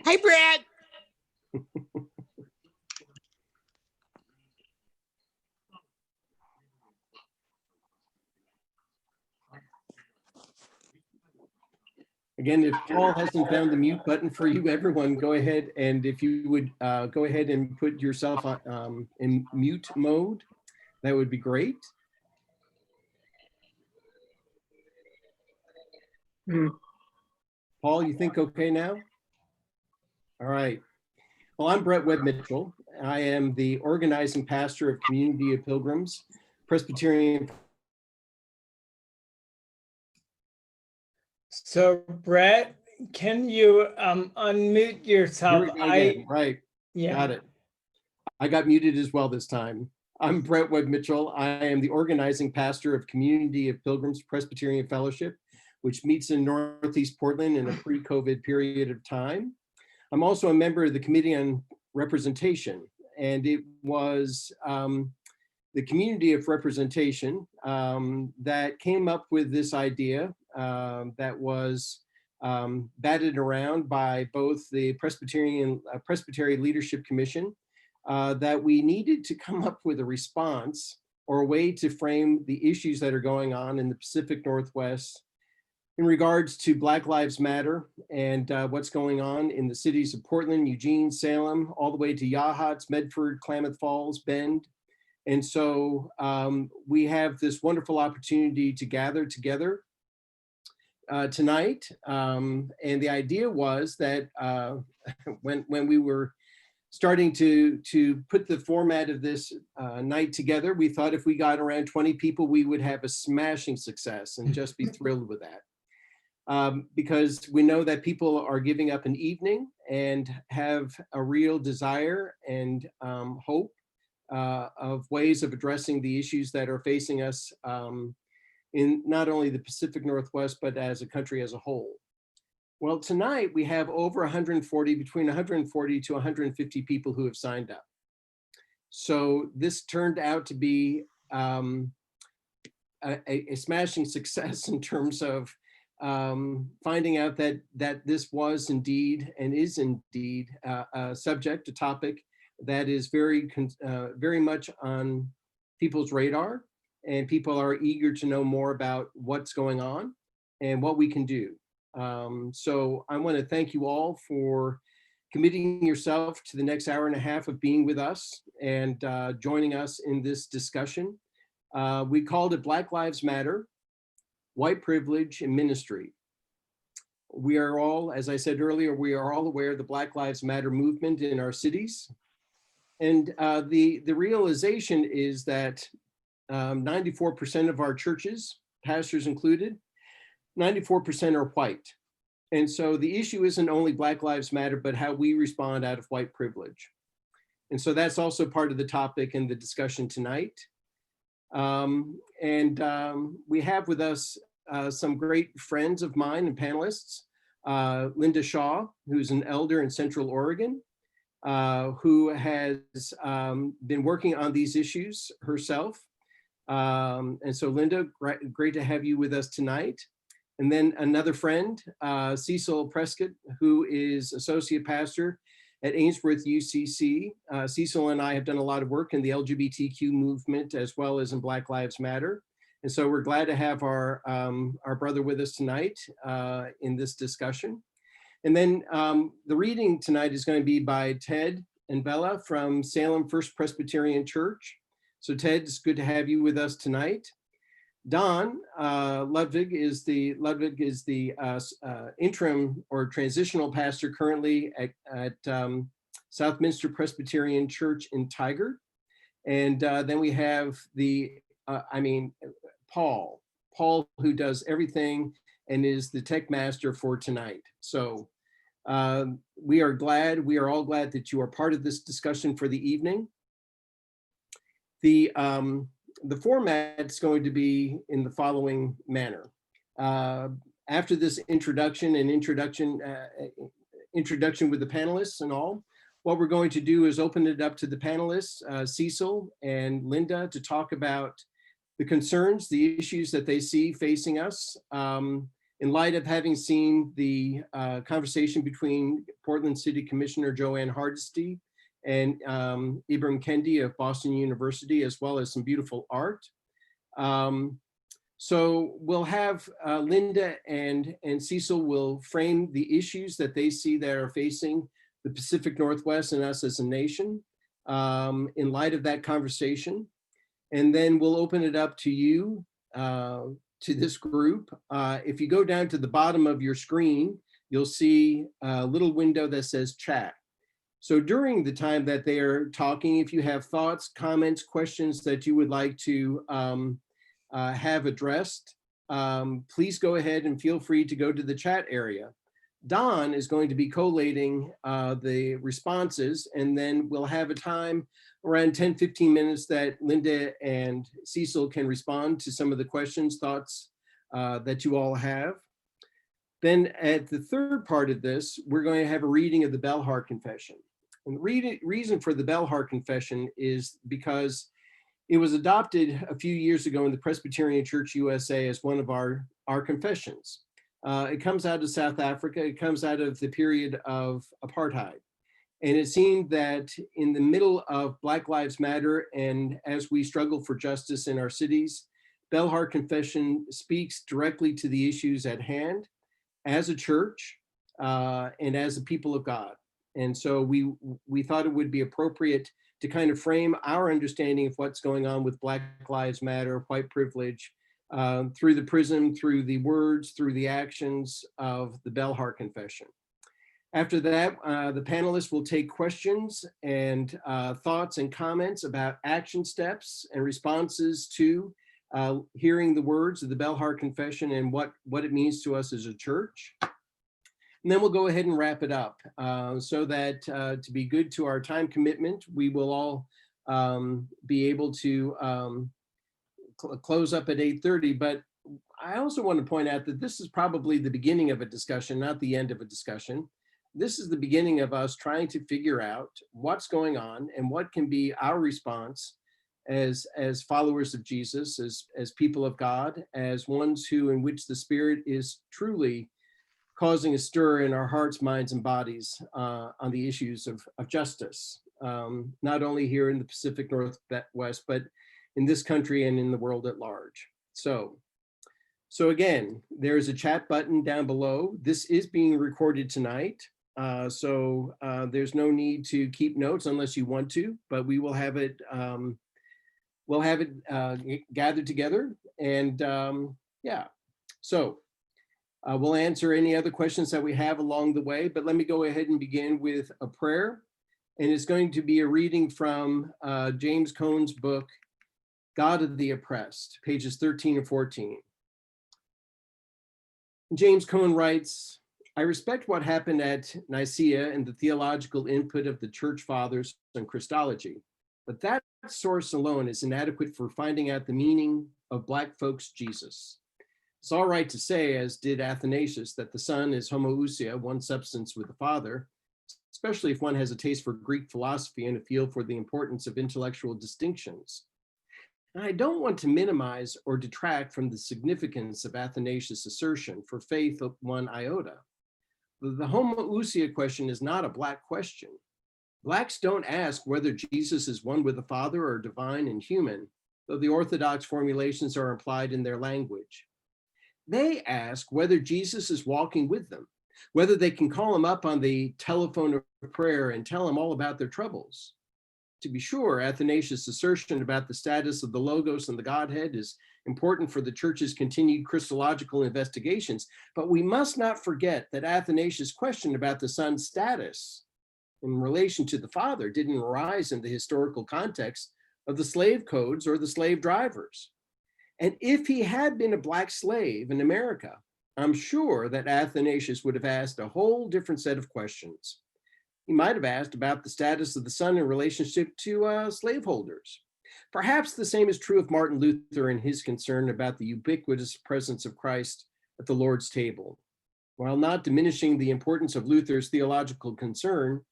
Hi, Brad. Again, if Paul hasn't found the mute button for you, everyone, go ahead, and if you would go ahead and put yourself on, in mute mode, that would be great. Paul, you think okay now? All right. Well, I'm Brett Webb-Mitchell. I am the organizing pastor of Community of Pilgrims, Presbyterian. So, Brett, can you unmute yourself? Here we go again. Right. Yeah. Got it. I got muted as well this time. I'm Brett Webb-Mitchell. I am the organizing pastor of Community of Pilgrims Presbyterian Fellowship, which meets in Northeast Portland in a pre-COVID period of time. I'm also a member of the Committee on Representation, and it was the Community of Representation that came up with this idea that was batted around by both the Presbyterian Leadership Commission, that we needed to come up with a response or a way to frame the issues that are going on in the Pacific Northwest in regards to Black Lives Matter and what's going on in the cities of Portland, Eugene, Salem, all the way to Yachats, Medford, Klamath Falls, Bend. And so we have this wonderful opportunity to gather together tonight. And the idea was that when we were starting to put the format of this night together, we thought if we got around 20 people, we would have a smashing success and just be thrilled with that. Because we know that people are giving up an evening and have a real desire and hope of ways of addressing the issues that are facing us in not only the Pacific Northwest, but as a country as a whole. Well, tonight we have over 140, between 140 to 150 people who have signed up. So this turned out to be a smashing success in terms of finding out that this was indeed and is indeed a subject, a topic that is very much on people's radar, and people are eager to know more about what's going on and what we can do. So I want to thank you all for committing yourself to the next hour and a half of being with us and joining us in this discussion. We called it Black Lives Matter, White Privilege and Ministry. We are all, as I said earlier, we are all aware of the Black Lives Matter movement in our cities. And the realization is that 94% of our churches, pastors included, 94% are white. And so the issue isn't only Black Lives Matter, but how we respond out of white privilege. And so that's also part of the topic in the discussion tonight. We have with us some great friends of mine and panelists. Linda Shaw, who's an elder in Central Oregon, who has been working on these issues herself. And so Linda, great to have you with us tonight. And then another friend, Cecil Prescod, who is associate pastor at Ainsworth UCC. Cecil and I have done a lot of work in the LGBTQ movement as well as in Black Lives Matter. And so we're glad to have our brother with us tonight in this discussion. And then the reading tonight is going to be by Ted and Bella from Salem First Presbyterian Church. So Ted, it's good to have you with us tonight. Don Ludwig is the interim or transitional pastor currently at Southminster Presbyterian Church in Tigard. And then we have Paul, who does everything and is the tech master for tonight. So we are all glad that you are part of this discussion for the evening. The format's going to be in the following manner. After this introduction with the panelists and all, what we're going to do is open it up to the panelists, Cecil and Linda, to talk about the concerns, the issues that they see facing us, in light of having seen the conversation between Portland City Commissioner Joanne Hardesty and Ibram Kendi of Boston University, as well as some beautiful art. So we'll have Linda and Cecil will frame the issues that they see that are facing the Pacific Northwest and us as a nation in light of that conversation. And then we'll open it up to you, to this group. If you go down to the bottom of your screen, you'll see a little window that says chat. So during the time that they are talking, if you have thoughts, comments, questions that you would like to have addressed, please go ahead and feel free to go to the chat area. Don is going to be collating the responses, and then we'll have a time around 10-15 minutes that Linda and Cecil can respond to some of the questions, thoughts that you all have. Then at the third part of this, we're going to have a reading of the Belhar Confession. And the reason for the Belhar Confession is because it was adopted a few years ago in the Presbyterian Church USA as one of our confessions. It comes out of South Africa. It comes out of the period of apartheid. And it seemed that in the middle of Black Lives Matter and as we struggle for justice in our cities, Belhar Confession speaks directly to the issues at hand as a church and as a people of God. And so we thought it would be appropriate to kind of frame our understanding of what's going on with Black Lives Matter, white privilege, through the prism, through the words, through the actions of the Belhar Confession. After that, the panelists will take questions and thoughts and comments about action steps and responses to hearing the words of the Belhar Confession and what it means to us as a church. And then we'll go ahead and wrap it up so that to be good to our time commitment, we will all be able to close up at 8:30. But I also want to point out that this is probably the beginning of a discussion, not the end of a discussion. This is the beginning of us trying to figure out what's going on and what can be our response as followers of Jesus, as people of God, as ones who in which the Spirit is truly causing a stir in our hearts, minds, and bodies on the issues of justice, not only here in the Pacific Northwest, but in this country and in the world at large. So again, there's a chat button down below. This is being recorded tonight. So there's no need to keep notes unless you want to, but we will have it, gathered together. And yeah, so we'll answer any other questions that we have along the way, but let me go ahead and begin with a prayer. And it's going to be a reading from James Cone's book, God of the Oppressed, pages 13 and 14. James Cone writes, I respect what happened at Nicaea and the theological input of the church fathers on Christology, but that source alone is inadequate for finding out the meaning of Black folks' Jesus. It's all right to say, as did Athanasius, that the Son is homoousia, one substance with the Father, especially if one has a taste for Greek philosophy and a feel for the importance of intellectual distinctions. And I don't want to minimize or detract from the significance of Athanasius' assertion for faith of one iota. The homoousia question is not a Black question. Blacks don't ask whether Jesus is one with the Father or divine and human, though the orthodox formulations are implied in their language. They ask whether Jesus is walking with them, whether they can call him up on the telephone of prayer and tell him all about their troubles. To be sure, Athanasius' assertion about the status of the Logos and the Godhead is important for the church's continued Christological investigations, but we must not forget that Athanasius' question about the Son's status in relation to the Father didn't arise in the historical context of the slave codes or the slave drivers. And if he had been a Black slave in America, I'm sure that Athanasius would have asked a whole different set of questions. He might have asked about the status of the Son in relationship to slaveholders. Perhaps the same is true of Martin Luther and his concern about the ubiquitous presence of Christ at the Lord's table. While not diminishing the importance of Luther's theological concern,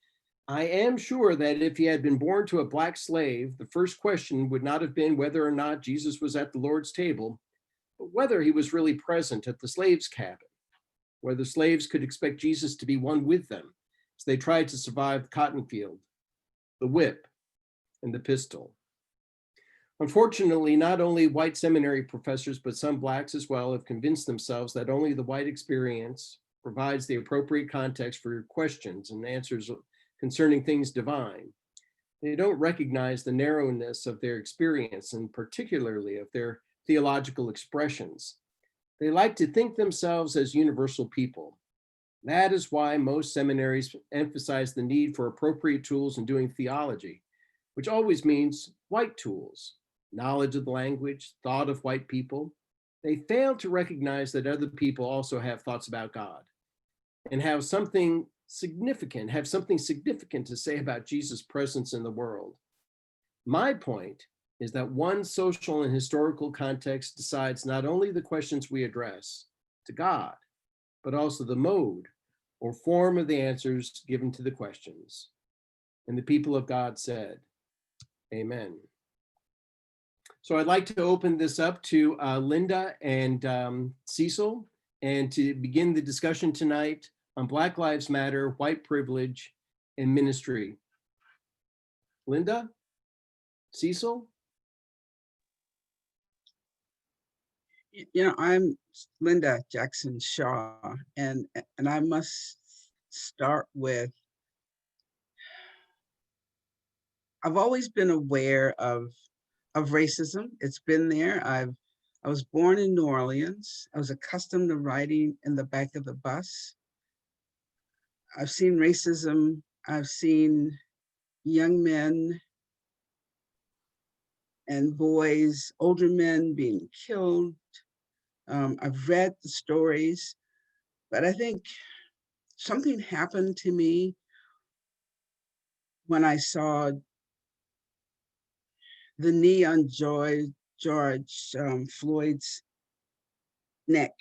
I am sure that if he had been born to a black slave, the first question would not have been whether or not Jesus was at the Lord's table, but whether he was really present at the slaves' cabin, whether slaves could expect Jesus to be one with them as they tried to survive the cotton field, the whip, and the pistol. Unfortunately, not only white seminary professors, but some blacks as well have convinced themselves that only the white experience provides the appropriate context for questions and answers concerning things divine. They don't recognize the narrowness of their experience and particularly of their theological expressions. They like to think themselves as universal people. That is why most seminaries emphasize the need for appropriate tools in doing theology, which always means white tools, knowledge of the language, thought of white people. They fail to recognize that other people also have thoughts about God and have something significant to say about Jesus' presence in the world. My point is that one social and historical context decides not only the questions we address to God, but also the mode or form of the answers given to the questions. And the people of God said, Amen. So I'd like to open this up to Linda and Cecil, and to begin the discussion tonight on Black Lives Matter, white privilege, and ministry. Linda? Cecil? I'm Linda Jackson Shaw, and I must start with, I've always been aware of racism. It's been there. I was born in New Orleans. I was accustomed to riding in the back of the bus. I've seen racism. I've seen young men and boys, older men being killed. I've read the stories, but I think something happened to me when I saw the knee on George Floyd's neck.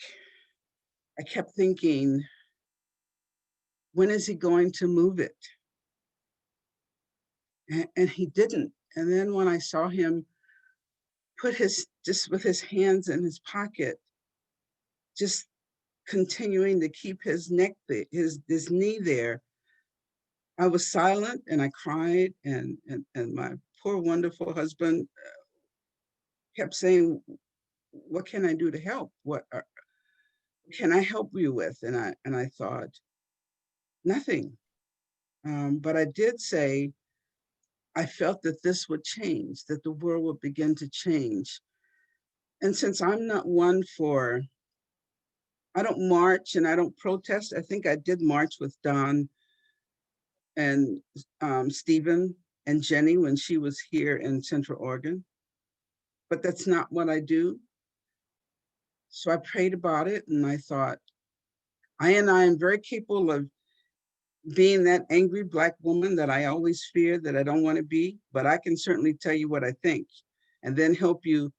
I kept thinking, when is he going to move it? And he didn't. And then when I saw him put just with his hands in his pocket, just continuing to keep his neck, his knee there, I was silent and I cried, and my poor, wonderful husband kept saying, what can I do to help? What can I help you with? And I thought, nothing. But I did say, I felt that this would change, that the world would begin to change. And since I'm not one for, I don't march and I don't protest. I think I did march with Don and Stephen and Jenny when she was here in Central Oregon, but that's not what I do. So I prayed about it and I thought, I am very capable of being that angry Black woman that I always fear that I don't want to be, but I can certainly tell you what I think and then help you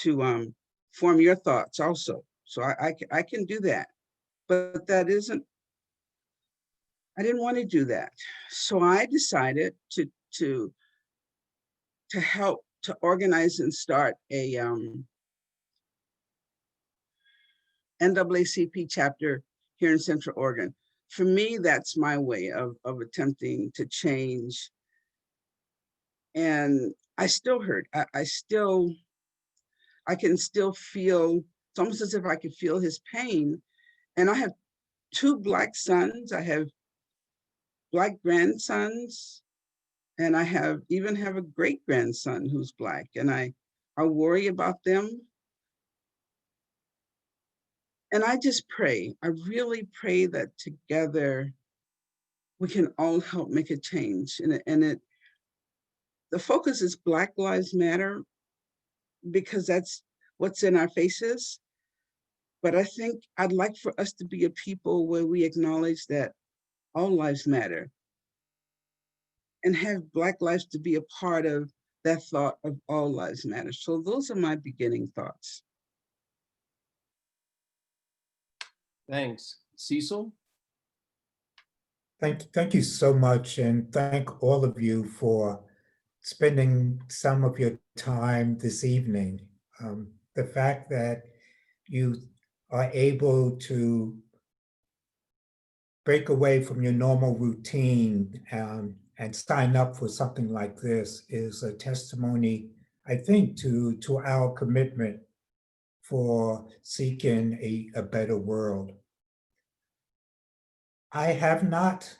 to form your thoughts also. So I can do that, but that isn't, I didn't want to do that. So I decided to help to organize and start a NAACP chapter here in Central Oregon. For me, that's my way of attempting to change. And I still hurt. I can still feel, it's almost as if I could feel his pain. And I have 2 Black sons. I have Black grandsons. And I even have a great grandson who's Black. And I worry about them. And I just pray, I really pray that together we can all help make a change. And the focus is Black Lives Matter because that's what's in our faces. But I think I'd like for us to be a people where we acknowledge that all lives matter and have Black lives to be a part of that thought of all lives matter. So those are my beginning thoughts. Thanks. Cecil? Thank you so much, and thank all of you for spending some of your time this evening. The fact that you are able to break away from your normal routine and sign up for something like this is a testimony, I think, to our commitment for seeking a better world. I have not,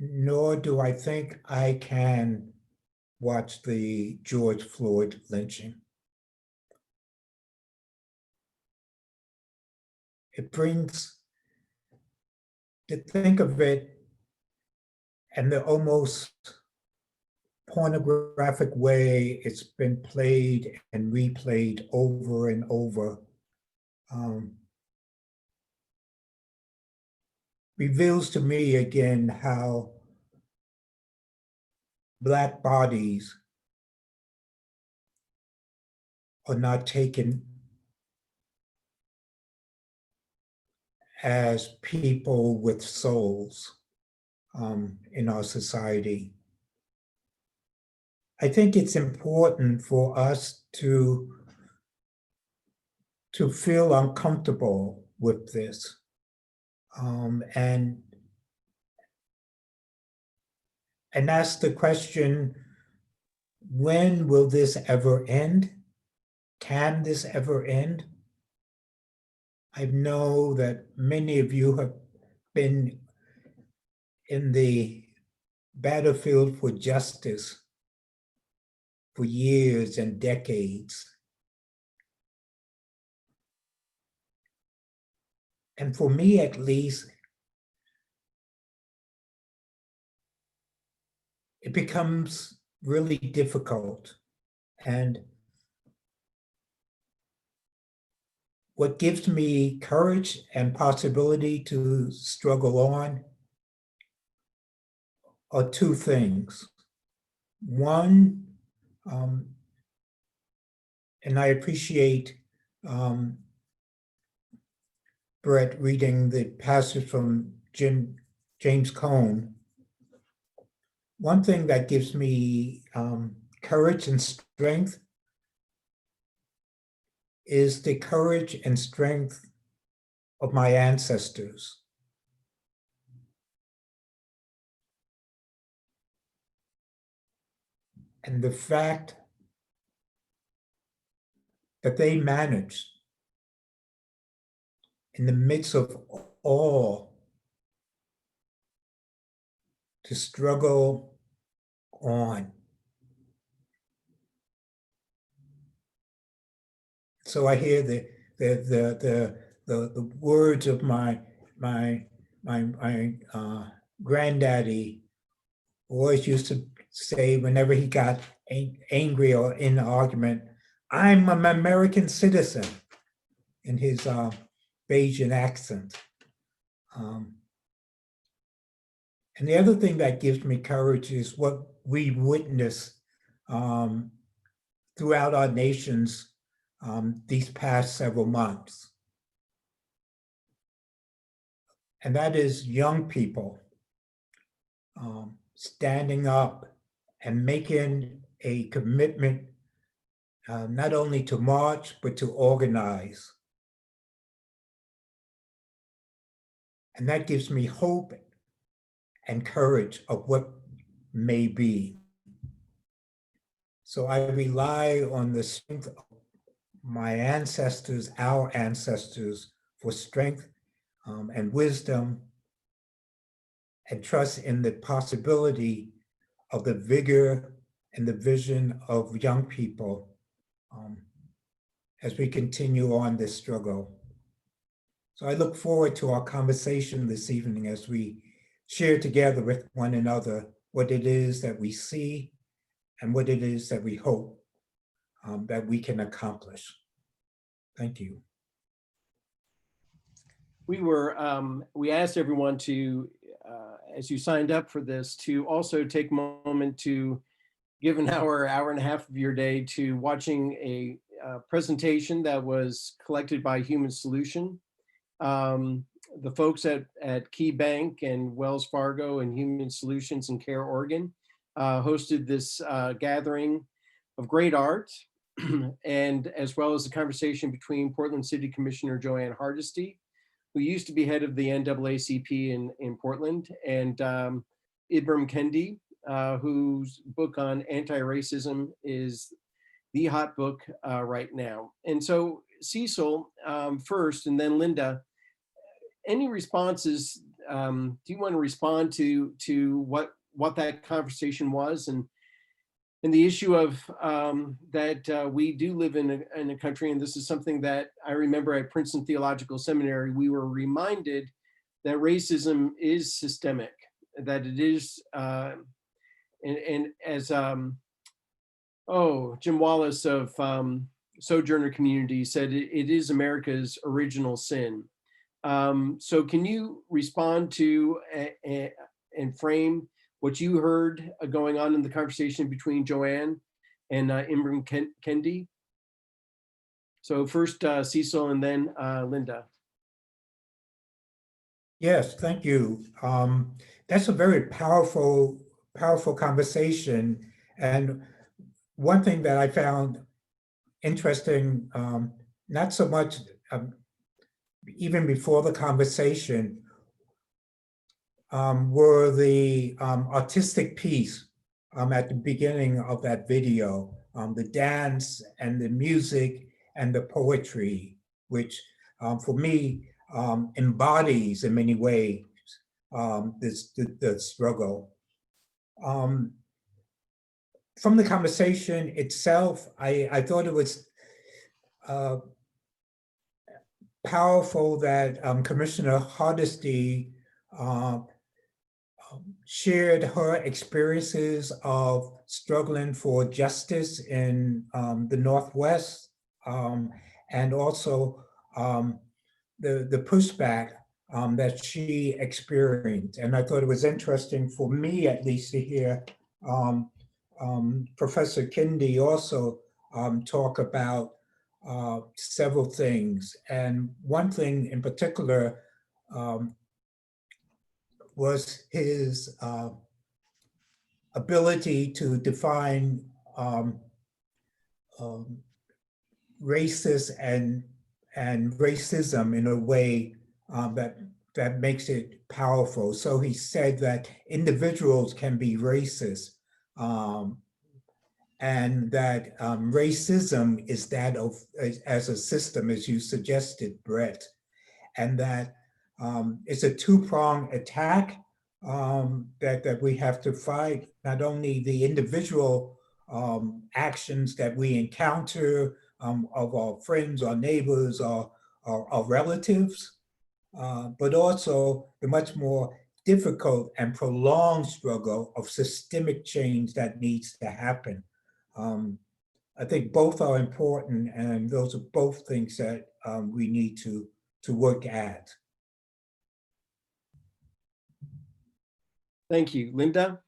nor do I think I can watch the George Floyd lynching. It brings, to think of it and the almost pornographic way it's been played and replayed over and over, reveals to me again how Black bodies are not taken as people with souls in our society. I think it's important for us to feel uncomfortable with this. And ask the question, when will this ever end? Can this ever end? I know that many of you have been in the battlefield for justice for years and decades. And for me, at least, it becomes really difficult. And what gives me courage and possibility to struggle on are two things. One, and I appreciate Brett reading the passage from James Cone. One thing that gives me courage and strength is the courage and strength of my ancestors. And the fact that they managed in the midst of all to struggle on. So I hear the words of my granddaddy, who always used to say whenever he got angry or in an argument, "I'm an American citizen," in his Bayesian accent. And the other thing that gives me courage is what we witness throughout our nations these past several months. And that is young people standing up and making a commitment not only to march, but to organize. And that gives me hope and courage of what may be. So I rely on the strength of my ancestors, our ancestors, for strength and wisdom, and trust in the possibility of the vigor and the vision of young people as we continue on this struggle. So I look forward to our conversation this evening as we share together with one another what it is that we see and what it is that we hope that we can accomplish. Thank you. We asked everyone to, as you signed up for this, to also take a moment to give an hour and a half of your day to watching a presentation that was collected by Human Solution. the folks at Key Bank and Wells Fargo and Human Solutions and Care Oregon hosted this gathering of great art, and as well as the conversation between Portland City Commissioner Joanne Hardesty, who used to be head of the NAACP in Portland, and Ibram Kendi, whose book on anti-racism is the hot book right now. And so Cecil first, and then Linda, any responses? Do you want to respond to what that conversation was, and the issue of that we do live in a country, and this is something that I remember at Princeton Theological Seminary, we were reminded that racism is systemic, that it is, and as Jim Wallace of Sojourner Community said, it is America's original sin. So can you respond to and frame what you heard going on in the conversation between Joanne and Ibram Kendi? So first Cecil and then Linda. Yes, thank you. That's a very powerful conversation. And one thing that I found interesting, not so much even before the conversation, were the artistic piece at the beginning of that video, the dance and the music and the poetry, which for me embodies in many ways the struggle. From the conversation itself, I thought it was powerful that Commissioner Hardesty shared her experiences of struggling for justice in the Northwest, and also the pushback that she experienced. And I thought it was interesting for me, at least, to hear Professor Kendi also talk about several things. And one thing in particular was his ability to define racist and racism in a way that makes it powerful. So he said that individuals can be racist, and that racism is that of as a system, as you suggested, Brett, and that it's a two-pronged attack that we have to fight, not only the individual actions that we encounter of our friends, our neighbors, our relatives, but also the much more difficult and prolonged struggle of systemic change that needs to happen. I think both are important, and those are both things that we need to work at. Thank you. Linda?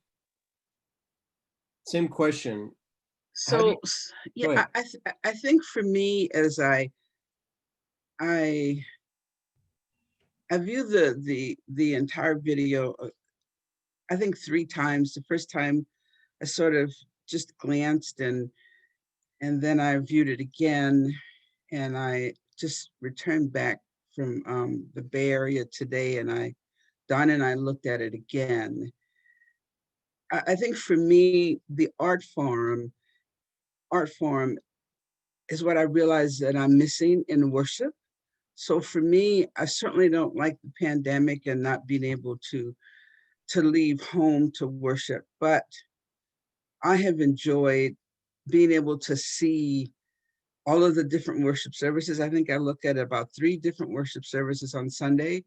Same question. So yeah, I think for me, as I view the entire video, I think 3 times. The first time I sort of just glanced, and then I viewed it again, and I just returned back from the Bay Area today, and Don and I looked at it again. I think for me, the art form is what I realized that I'm missing in worship. So for me, I certainly don't like the pandemic and not being able to leave home to worship, but I have enjoyed being able to see all of the different worship services. I think I looked at about 3 different worship services on Sunday.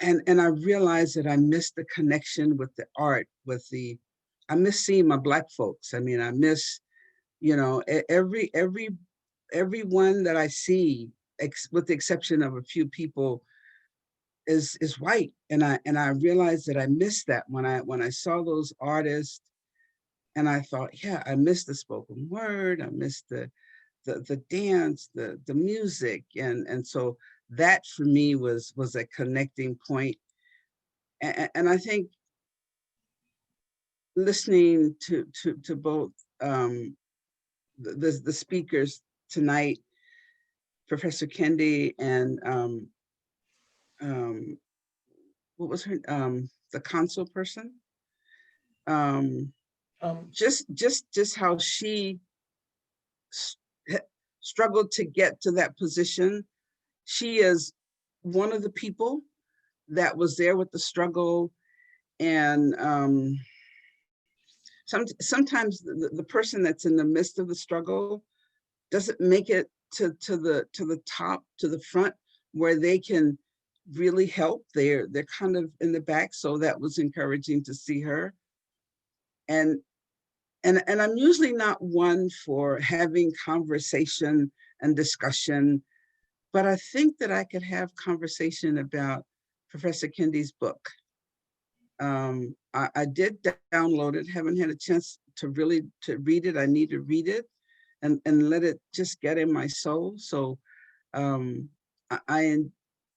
And I realized that I missed the connection with the art, I miss seeing my Black folks. I mean, I miss, everyone that I see, with the exception of a few people, is white. And I realized that I missed that when I saw those artists, and I thought, yeah, I missed the spoken word, I missed the dance, the music. And so that for me was a connecting point. And I think listening to both the speakers tonight, Professor Kendi and what was her the console person, just how she struggled to get to that position. She is one of the people that was there with the struggle, and sometimes the person that's in the midst of the struggle doesn't make it to the top, to the front, where they can really help. They're kind of in the back. So that was encouraging to see her. And I'm usually not one for having conversation and discussion, but I think that I could have conversation about Professor Kendi's book. I did download it, haven't had a chance to really read it. I need to read it and let it just get in my soul. So I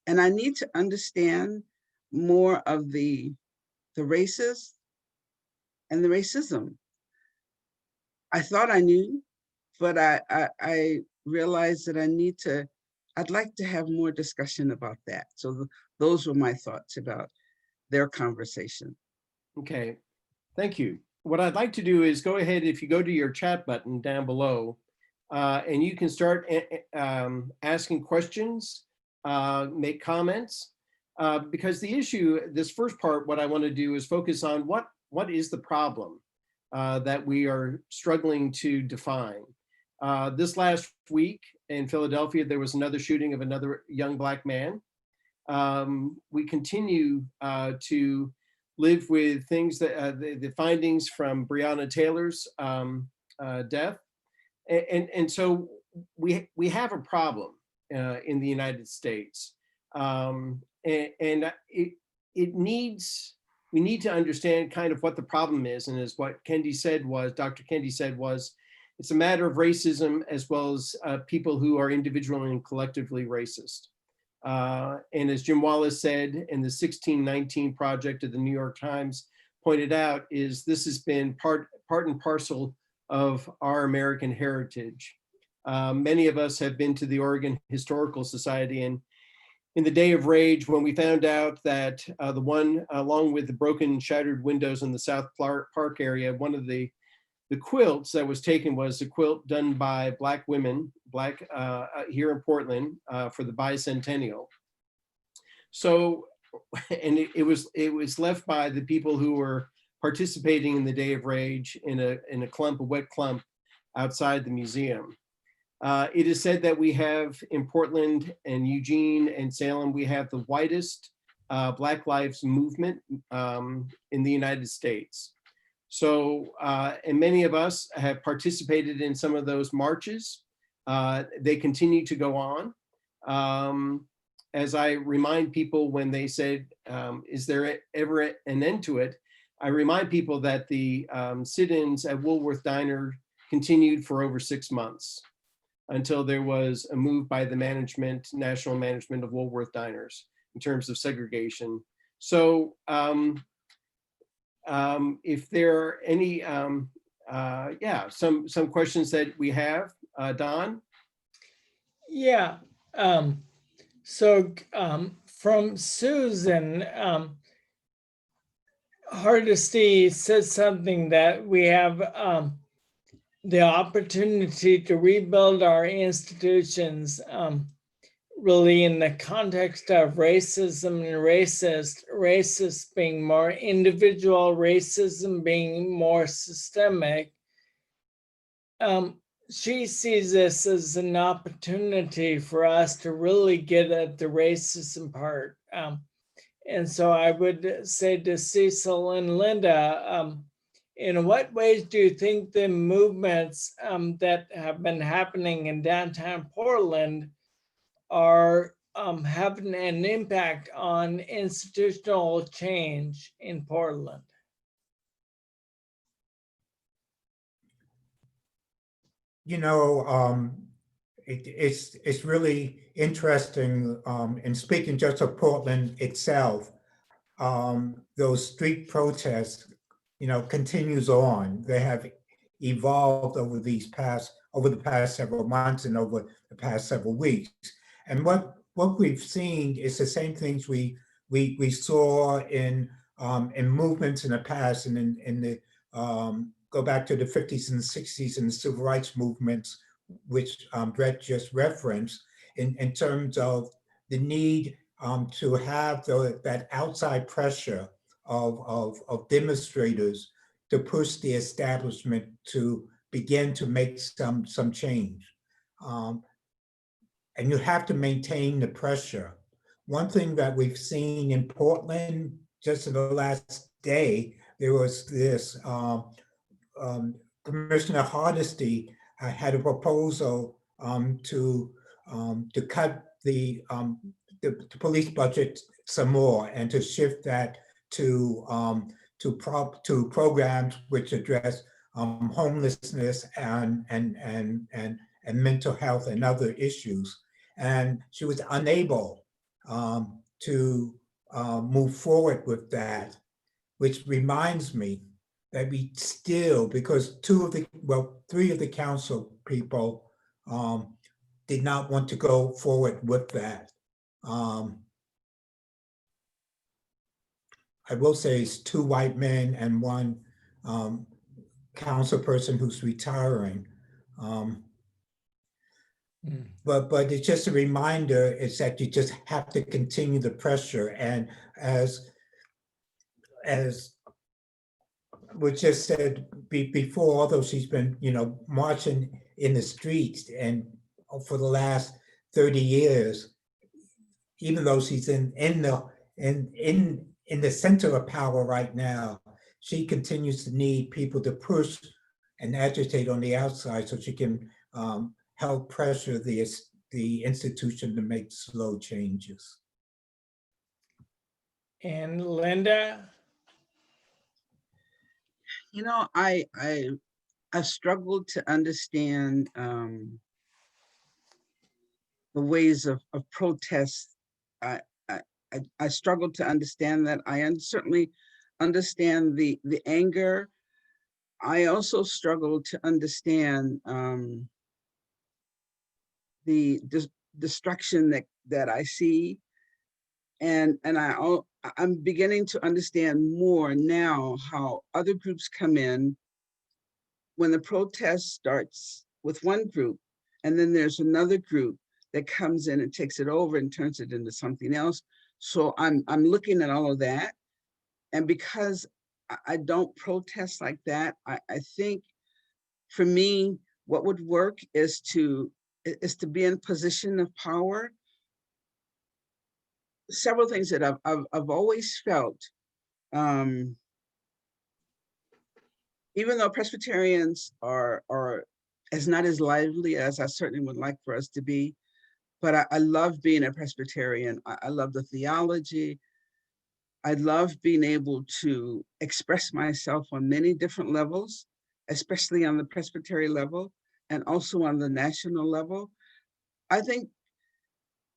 need to understand more of the races and the racism. I thought I knew, but I realized that I'd like to have more discussion about that. So those were my thoughts about their conversation. Okay, thank you. What I'd like to do is go ahead, if you go to your chat button down below, and you can start asking questions, make comments, because the issue, this first part, what I want to do is focus on what is the problem that we are struggling to define. This last week in Philadelphia, there was another shooting of another young Black man. We continue to live with things that the findings from Breonna Taylor's death. And so we have a problem in the United States. We need to understand kind of what the problem is, and as what Kendi said was, Dr. Kendi said was, it's a matter of racism as well as people who are individually and collectively racist. And as Jim Wallace said in the 1619 Project of the New York Times pointed out, is this has been part and parcel of our American heritage. Many of us have been to the Oregon Historical Society, and in the day of rage, when we found out that the one, along with the broken shattered windows in the South Park area, one of the quilts that was taken was a quilt done by Black women, here in Portland for the bicentennial. So, and it was left by the people who were participating in the Day of Rage in a wet clump outside the museum. It is said that we have in Portland and Eugene and Salem, we have the widest Black Lives Movement in the United States. So, and many of us have participated in some of those marches. They continue to go on. As I remind people when they said, is there ever an end to it? I remind people that the sit-ins at Woolworth Diner continued for over 6 months until there was a move by the national management of Woolworth Diners in terms of segregation. So, if there are any, some questions that we have, Don? Yeah. From Susan, Hardesty said something that we have the opportunity to rebuild our institutions really in the context of racism and racist being more individual, racism being more systemic. She sees this as an opportunity for us to really get at the racism part. And so I would say to Cecil and Linda, in what ways do you think the movements that have been happening in downtown Portland are having an impact on institutional change in Portland? You know, it's really interesting, in speaking just of Portland itself, those street protests, continues on. They have evolved over the past several months and over the past several weeks. And what we've seen is the same things we saw in movements in the past, and in the go back to the 50s and the 60s and the civil rights movements, which Brett just referenced, in terms of the need to have that outside pressure of demonstrators to push the establishment to begin to make some change. And you have to maintain the pressure. One thing that we've seen in Portland just in the last day, there was this Commissioner Hardesty had a proposal to cut the police budget some more and to shift that to programs which address homelessness and mental health and other issues. And she was unable to move forward with that, which reminds me that we still, because three of the council people did not want to go forward with that. I will say it's 2 white men and 1 council person who's retiring. But it's just a reminder is that you just have to continue the pressure. And as was just said before, although she's been, marching in the streets and for the last 30 years, even though she's in the center of power right now, she continues to need people to push and agitate on the outside so she can help pressure the institution to make slow changes. And Linda? I struggled to understand the ways of protest. I struggled to understand that. I certainly understand the anger. I also struggled to understand the destruction that I see, and I'm beginning to understand more now how other groups come in when the protest starts with one group, and then there's another group that comes in and takes it over and turns it into something else. So I'm looking at all of that, and because I don't protest like that, I think for me, what would work is to be in position of power. Several things that I've always felt, even though Presbyterians are not as lively as I certainly would like for us to be, but I love being a Presbyterian. I love the theology. I love being able to express myself on many different levels, especially on the Presbyterian level and also on the national level. I think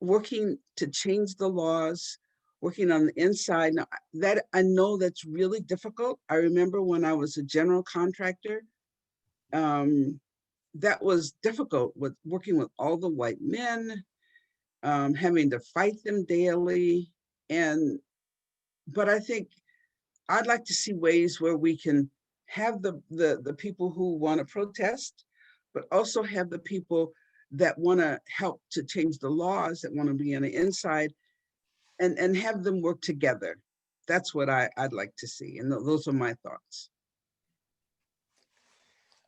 working to change the laws, working on the inside, now that I know that's really difficult. I remember when I was a general contractor, that was difficult with working with all the white men, having to fight them daily. But I think I'd like to see ways where we can have the people who want to protest, but also have the people that want to help to change the laws, that want to be on the inside, and have them work together. That's what I'd like to see. And those are my thoughts.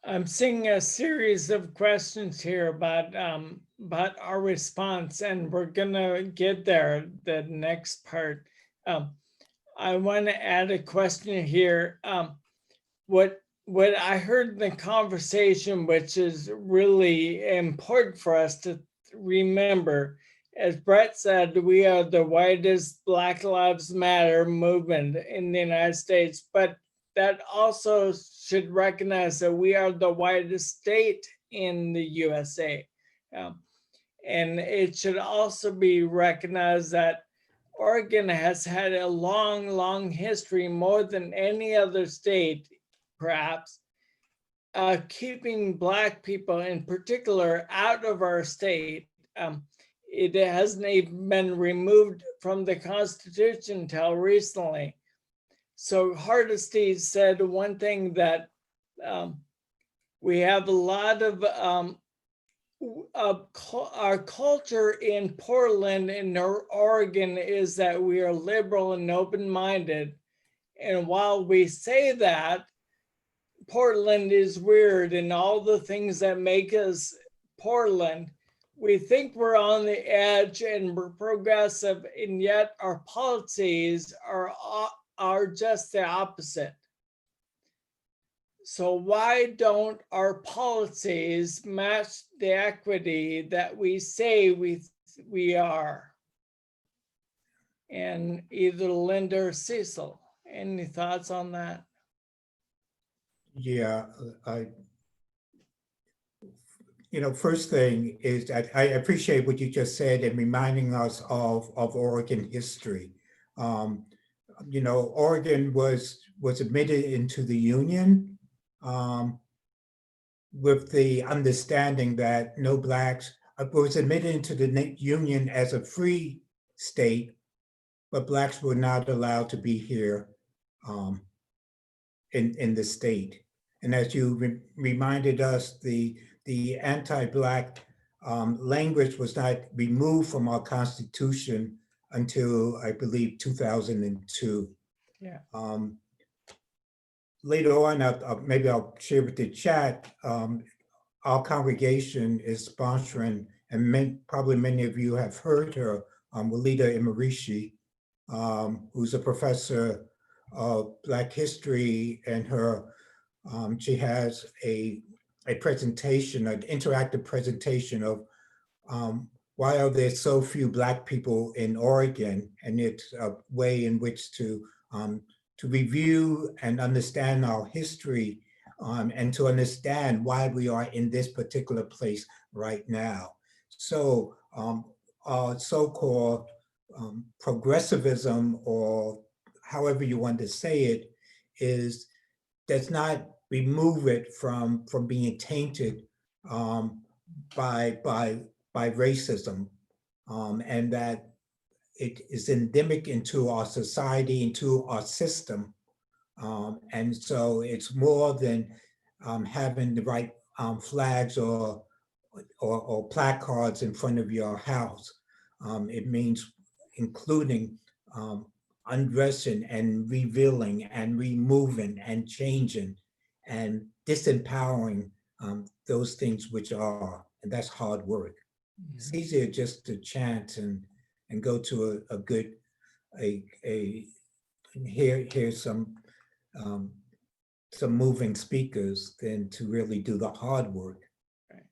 I'm seeing a series of questions here about our response, and we're gonna get there, the next part. I want to add a question here. What I heard in the conversation, which is really important for us to remember, as Brett said, we are the widest Black Lives Matter movement in the United States, but that also should recognize that we are the widest state in the USA. And it should also be recognized that Oregon has had a long, long history, more than any other state, perhaps, keeping Black people in particular out of our state. It hasn't even been removed from the Constitution until recently. So Hardesty said one thing, that we have a lot of our culture in Portland and Oregon is that we are liberal and open-minded. And while we say that, Portland is weird and all the things that make us Portland, we think we're on the edge and we're progressive, and yet our policies are just the opposite. So why don't our policies match the equity that we say we are? And either Linda or Cecil, any thoughts on that? Yeah, first thing is that I appreciate what you just said and reminding us of Oregon history. Oregon was admitted into the Union with the understanding that no Blacks, was admitted into the Union as a free state, but Blacks were not allowed to be here in the state. And as you reminded us, the anti-Black language was not removed from our Constitution until, I believe, 2002. Yeah. Later on, maybe I'll share with the chat, our congregation is sponsoring, and probably many of you have heard her, Walida Imarishi, who's a professor of Black history, and she has a presentation, an interactive presentation of why are there so few Black people in Oregon, and it's a way in which to review and understand our history, and to understand why we are in this particular place right now. So our so-called progressivism, or however you want to say it, does not remove it from being tainted by racism, and that it is endemic into our society, into our system. And so it's more than having the right flags or placards in front of your house. It means including undressing and revealing and removing and changing and disempowering those things which are, and that's hard work. Mm-hmm. It's easier just to chant and go to a good, hear some moving speakers than to really do the hard work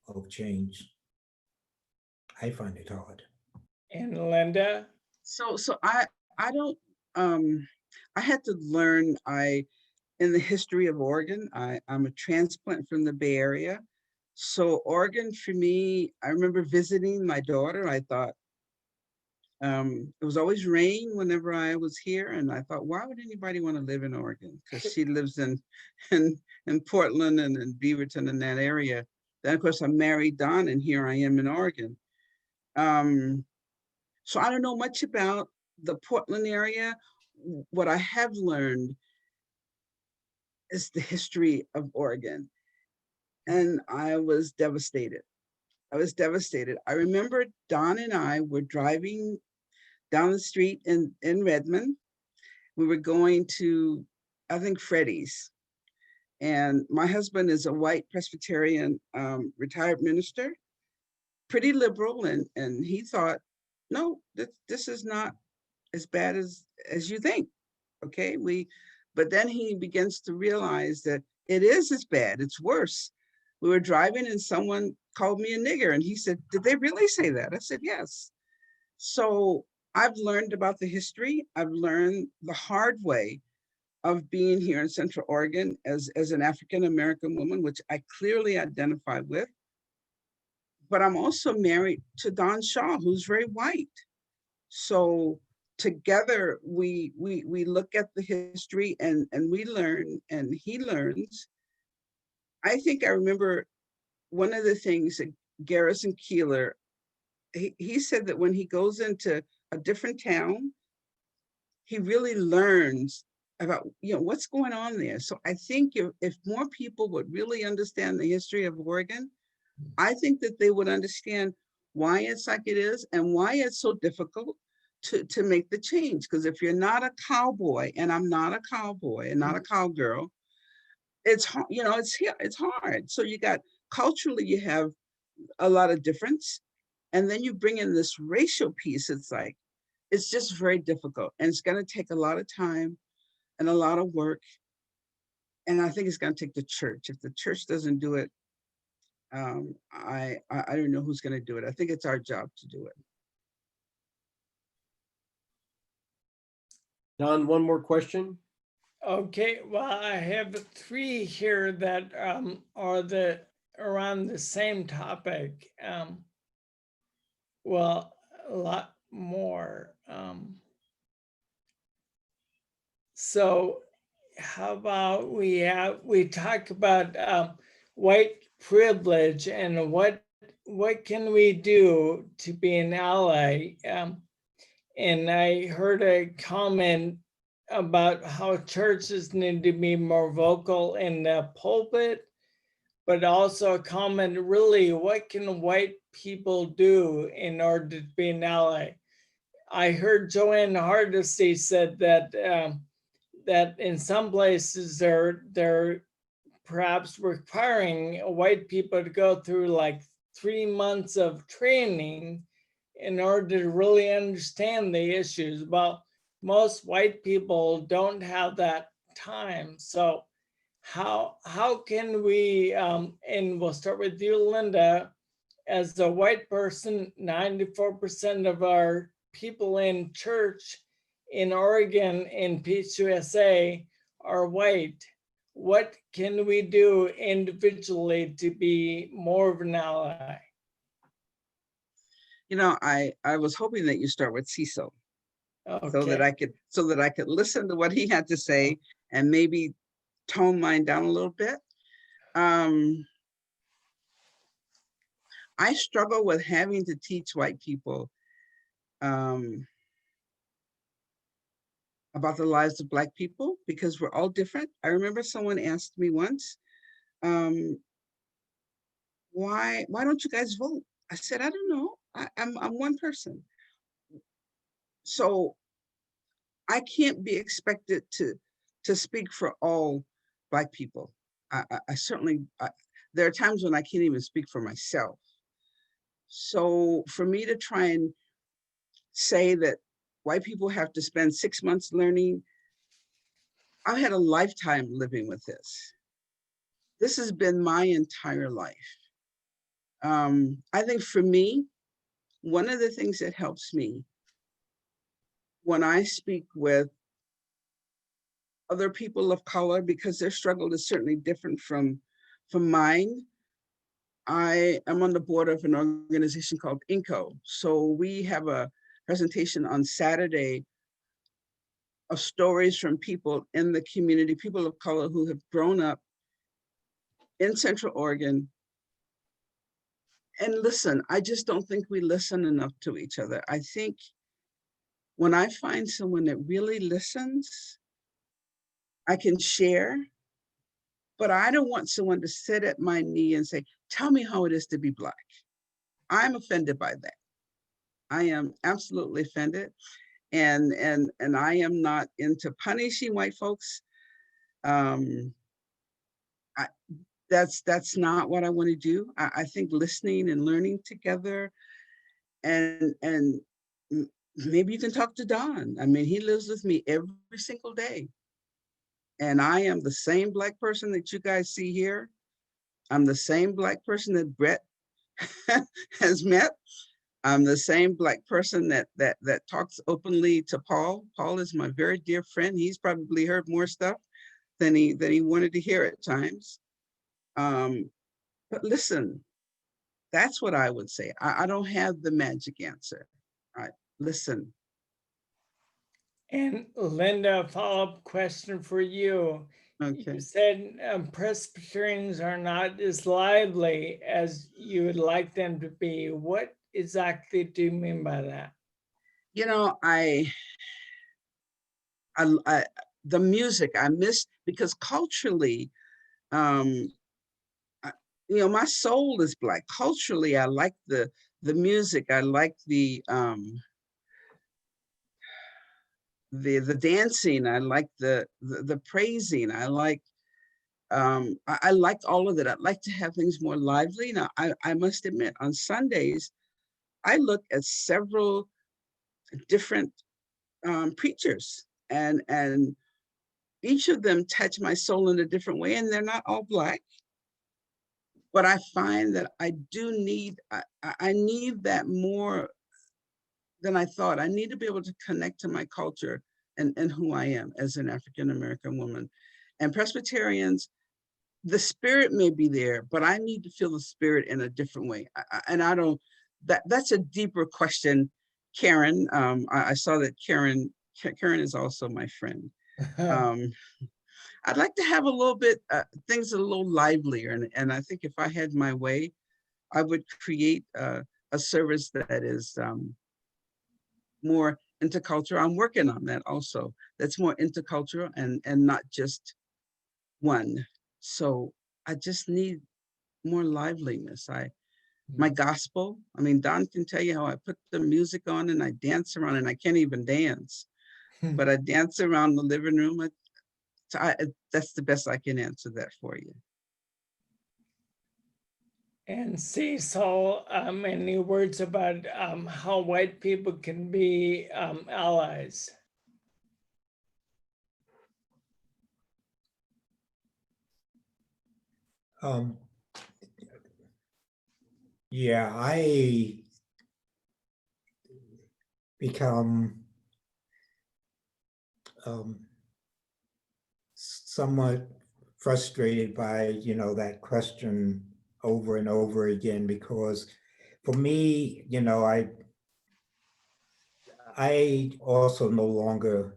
of change. I find it hard. And Linda? So I don't, I had to learn, in the history of Oregon, I'm a transplant from the Bay Area. So Oregon for me, I remember visiting my daughter. I thought, it was always rain whenever I was here. And I thought, why would anybody want to live in Oregon? Because she lives in Portland and in Beaverton and that area. Then of course I married Don, and here I am in Oregon. So I don't know much about the Portland area. What I have learned is the history of Oregon. And I was devastated. I remember Don and I were driving down the street in Redmond. We were going to, I think, Freddy's. And my husband is a white Presbyterian retired minister, pretty liberal. And he thought, no, this is not as bad as you think. Okay, but then he begins to realize that it is as bad, it's worse. We were driving and someone called me a nigger, and he said, did they really say that? I said, yes. So I've learned about the history. I've learned the hard way of being here in Central Oregon as an African-American woman, which I clearly identify with. but I'm also married to Don Shaw, who's very white. So together we look at the history and we learn and he learns. I think I remember one of the things that Garrison Keillor, he said that when he goes into a different town, he really learns about, you know, what's going on there. So I think if more people would really understand the history of Oregon, I think that they would understand why it's like it is and why it's so difficult to make the change. Because if you're not a cowboy, and I'm not a cowboy and not a cowgirl, it's hard, you know, it's hard. So you got, culturally, you have a lot of difference. And then you bring in this racial piece, it's like, it's just very difficult. And it's gonna take a lot of time and a lot of work. And I think it's gonna take the church. If the church doesn't do it, I don't know who's gonna do it. I think it's our job to do it. Don, one more question. Okay, well, I have 3 here that are around the same topic. Well, a lot more. So how about we talk about white privilege and what can we do to be an ally? And I heard a comment about how churches need to be more vocal in the pulpit, but also a comment, really, what can white people do in order to be an ally? I heard Joanne Hardesty said that that in some places they're perhaps requiring white people to go through like 3 months of training in order to really understand the issues. Well, most white people don't have that time. So how can we, and we'll start with you, Linda, as a white person, 94% of our people in church in Oregon in Peace USA are white. What can we do individually to be more of an ally? You know, I was hoping that you start with Cecil, Okay. so that I could listen to what he had to say and maybe tone mine down a little bit. I struggle with having to teach white people about the lives of Black people, because we're all different. I remember someone asked me once, why don't you guys vote? I said, I don't know. I'm one person. So I can't be expected to speak for all Black people. I certainly, there are times when I can't even speak for myself. So for me to try and say that white people have to spend 6 months learning, I've had a lifetime living with this. This has been my entire life. I think for me, one of the things that helps me when I speak with other people of color, because their struggle is certainly different from mine. I am on the board of an organization called INCO. So we have a presentation on Saturday of stories from people in the community, people of color who have grown up in Central Oregon. And listen, I just don't think we listen enough to each other. I think when I find someone that really listens, I can share, but I don't want someone to sit at my knee and say, tell me how it is to be Black. I'm offended by that. I am absolutely offended. And I am not into punishing white folks. That's not what I want to do. I think listening and learning together, and maybe you can talk to Don. I mean, he lives with me every single day. And I am the same Black person that you guys see here. I'm the same Black person that Brett has met. I'm the same Black person that talks openly to Paul. Paul is my very dear friend. He's probably heard more stuff than he wanted to hear at times. But listen, That's what I would say. I don't have the magic answer. All right, listen. And Linda, follow-up question for you. Okay. You said Presbyterians are not as lively as you would like them to be. What exactly do you mean by that? You know, the music I miss, because culturally, you know, my soul is Black. Culturally, I like the music. I like the dancing. I like the praising. I like I like all of it. I'd like to have things more lively. Now, I must admit, on Sundays, I look at several different preachers, and each of them touch my soul in a different way, and they're not all Black. But I find that I do need, I need that more than I thought. I need to be able to connect to my culture and who I am as an African-American woman. And Presbyterians, the spirit may be there, but I need to feel the spirit in a different way. And I don't, that's a deeper question, Karen. I saw that Karen is also my friend. I'd like to have a little bit, things a little livelier. And I think if I had my way, I would create a service that is more intercultural. I'm working on that also. That's more intercultural and not just one. So I just need more liveliness. My gospel, I mean, Don can tell you how I put the music on and I dance around, and I can't even dance, but I dance around the living room. That's the best I can answer that for you. And Cecil, any words about how white people can be allies? Yeah, I become somewhat frustrated by, you know, that question over and over again, because for me, you know, I also no longer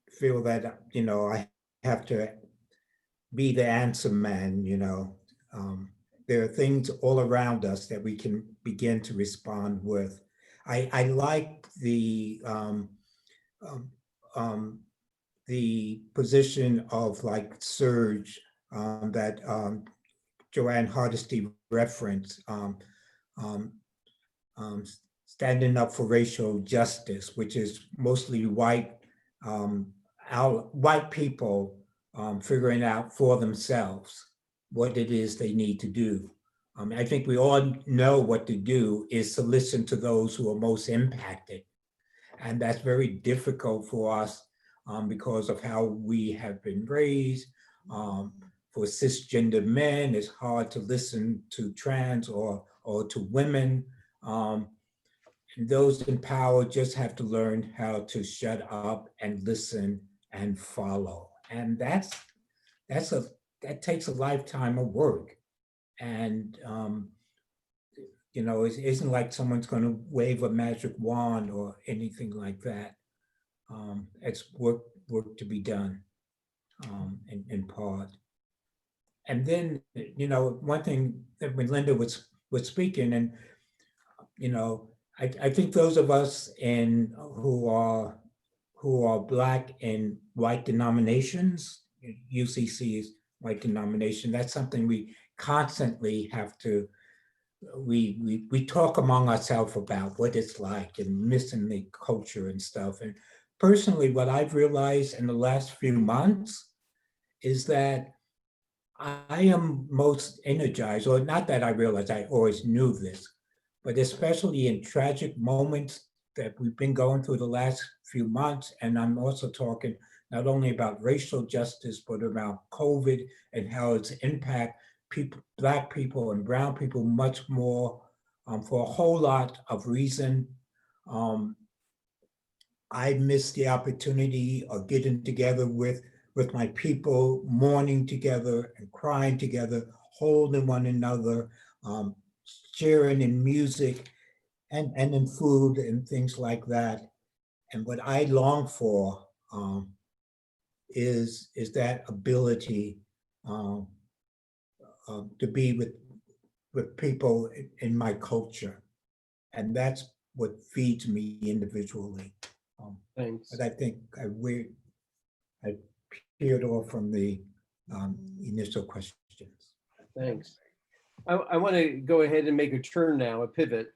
feel that, you know, I have to be the answer man, you know. There are things all around us that we can begin to respond with. I like the position of like surge that Joanne Hardesty referenced, standing up for racial justice, which is mostly white people figuring out for themselves what it is they need to do. I think we all know what to do is to listen to those who are most impacted. And that's very difficult for us because of how we have been raised. For cisgender men, it's hard to listen to trans or to women. Those in power just have to learn how to shut up and listen and follow. And that takes a lifetime of work. And you know, it isn't like someone's going to wave a magic wand or anything like that. It's work to be done in part. And then, you know, one thing that when Linda was speaking, and you know, I think those of us who are Black in white denominations, UCC is white denomination. That's something we constantly have to. We talk among ourselves about what it's like and missing the culture and stuff. And personally, what I've realized in the last few months is that I am most energized, or not that I realized, I always knew this, but especially in tragic moments that we've been going through the last few months. And I'm also talking not only about racial justice, but about COVID and how it's impact people, Black people and brown people much more for a whole lot of reason. I missed the opportunity of getting together with my people, mourning together and crying together, holding one another, sharing in music and in food and things like that. And what I long for is that ability to be with people in my culture. And that's what feeds me individually. Thanks. But I think I peered off from the initial questions. Thanks. I want to go ahead and make a turn now, a pivot,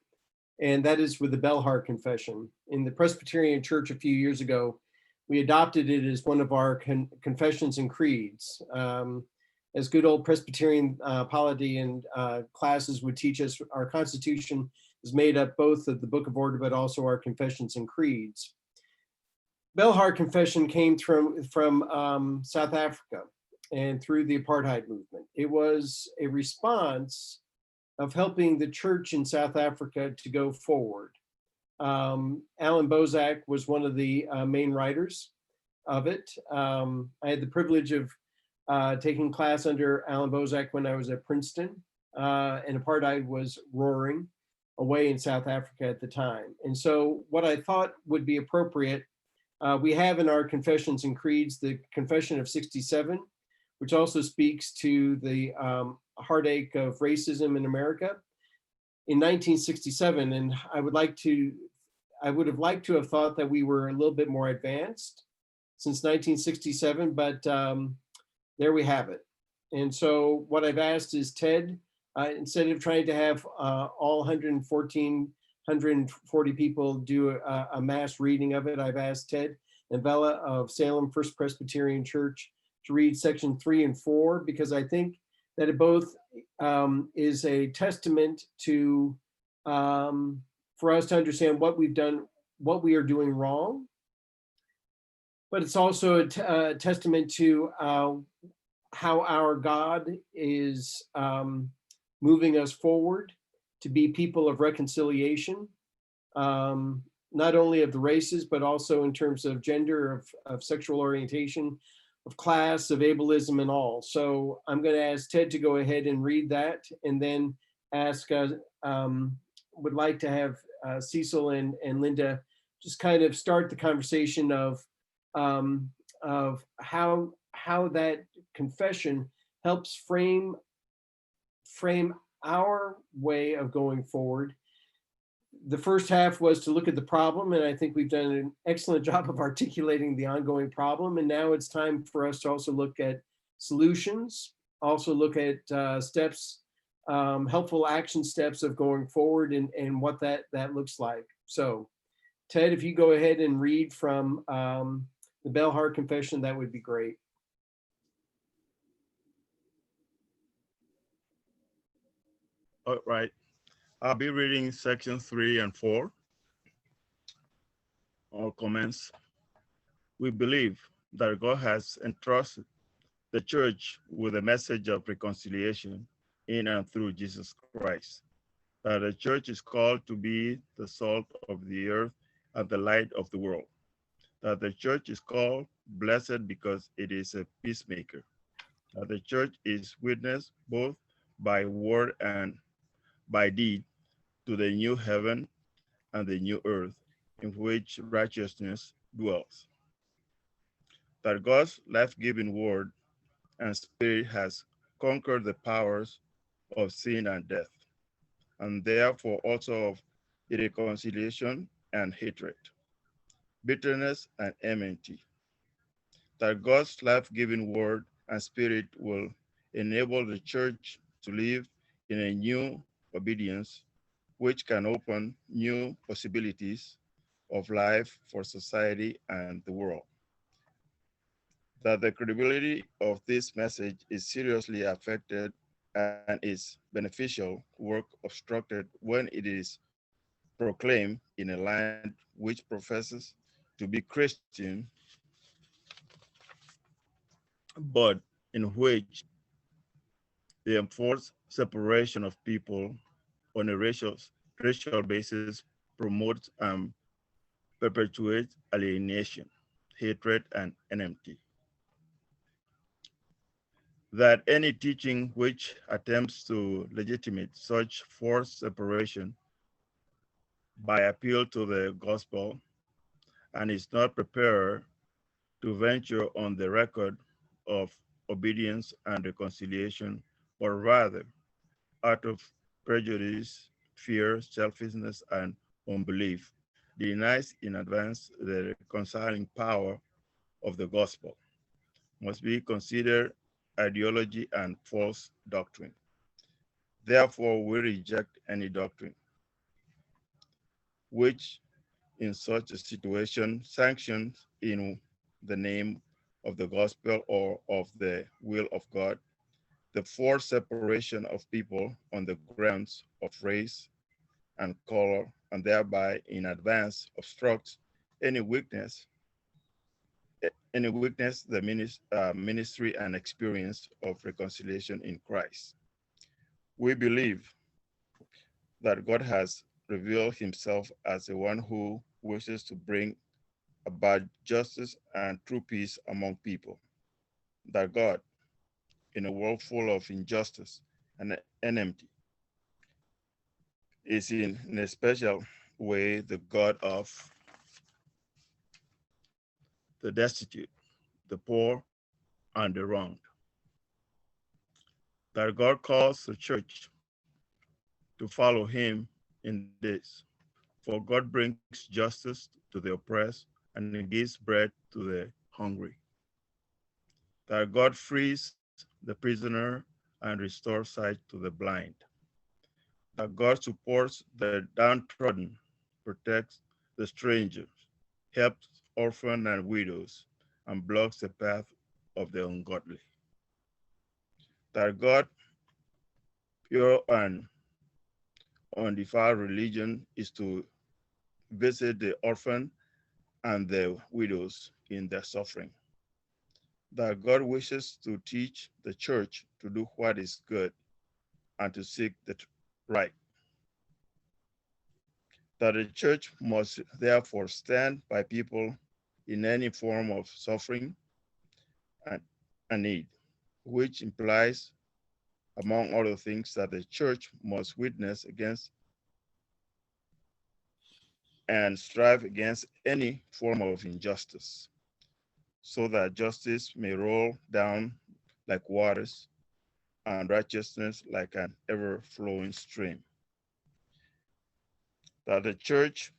and that is with the Belhar Confession. In the Presbyterian Church a few years ago, we adopted it as one of our confessions and creeds. As good old Presbyterian polity and classes would teach us, our Constitution is made up both of the Book of Order, but also our confessions and creeds. Belhar Confession came from South Africa and through the apartheid movement. It was a response of helping the church in South Africa to go forward. Alan Bozak was one of the main writers of it. I had the privilege of taking class under Alan Bozak when I was at Princeton, and apartheid was roaring away in South Africa at the time. And so what I thought would be appropriate, we have in our confessions and creeds the Confession of 67, which also speaks to the heartache of racism in America in 1967. And I would have liked to have thought that we were a little bit more advanced since 1967, but there we have it. And so what I've asked is Ted, instead of trying to have all 140 people do a mass reading of it, I've asked Ted and Bella of Salem First Presbyterian Church to read section 3 and 4, because I think that it both is a testament to, for us to understand what we've done, what we are doing wrong, but it's also a testament to how our God is moving us forward to be people of reconciliation, not only of the races, but also in terms of gender, of sexual orientation, of class, of ableism, and all. So I'm going to ask Ted to go ahead and read that, and then ask, would like to have Cecil and Linda just kind of start the conversation of how that confession helps frame our way of going forward. The first half was to look at the problem, and I think we've done an excellent job of articulating the ongoing problem. And now it's time for us to also look at solutions, also look at steps, helpful action steps of going forward, and what that looks like. So Ted, if you go ahead and read from the Belhar Confession, that would be great. All right. I'll be reading section 3 and 4. All comments. We believe that God has entrusted the church with a message of reconciliation in and through Jesus Christ, that the church is called to be the salt of the earth and the light of the world, that the church is called blessed because it is a peacemaker, that the church is witness both by word and by deed to the new heaven and the new earth in which righteousness dwells, that God's life-giving word and spirit has conquered the powers of sin and death, and therefore also of irreconciliation and hatred, bitterness and enmity, that God's life-giving word and spirit will enable the church to live in a new obedience, which can open new possibilities of life for society and the world. That the credibility of this message is seriously affected and its beneficial work obstructed when it is proclaimed in a land which professes to be Christian, but in which the enforced separation of people on a racial basis promotes and perpetuates alienation, hatred, and enmity. that any teaching which attempts to legitimate such forced separation by appeal to the gospel and is not prepared to venture on the record of obedience and reconciliation, or rather, out of prejudice, fear, selfishness, and unbelief, denies in advance the reconciling power of the gospel, must be considered ideology and false doctrine. Therefore, we reject any doctrine which in such a situation sanctions in the name of the gospel or of the will of God the forced separation of people on the grounds of race and color, and thereby in advance obstructs any weakness the ministry and experience of reconciliation in Christ. We believe that God has revealed himself as the one who wishes to bring about justice and true peace among people. That God, in a world full of injustice and enmity, is in a special way the God of the destitute, the poor, and the wronged. That God calls the church to follow him in this. For God brings justice to the oppressed and he gives bread to the hungry. That God frees the prisoner and restores sight to the blind. That God supports the downtrodden, protects the strangers, helps orphans and widows, and blocks the path of the ungodly. That God, pure and undefiled religion, is to visit the orphan and the widows in their suffering. That God wishes to teach the church to do what is good and to seek the right. That the church must therefore stand by people in any form of suffering and need, which implies, among other things, that the church must witness against and strive against any form of injustice, so that justice may roll down like waters and righteousness like an ever-flowing stream. That the church,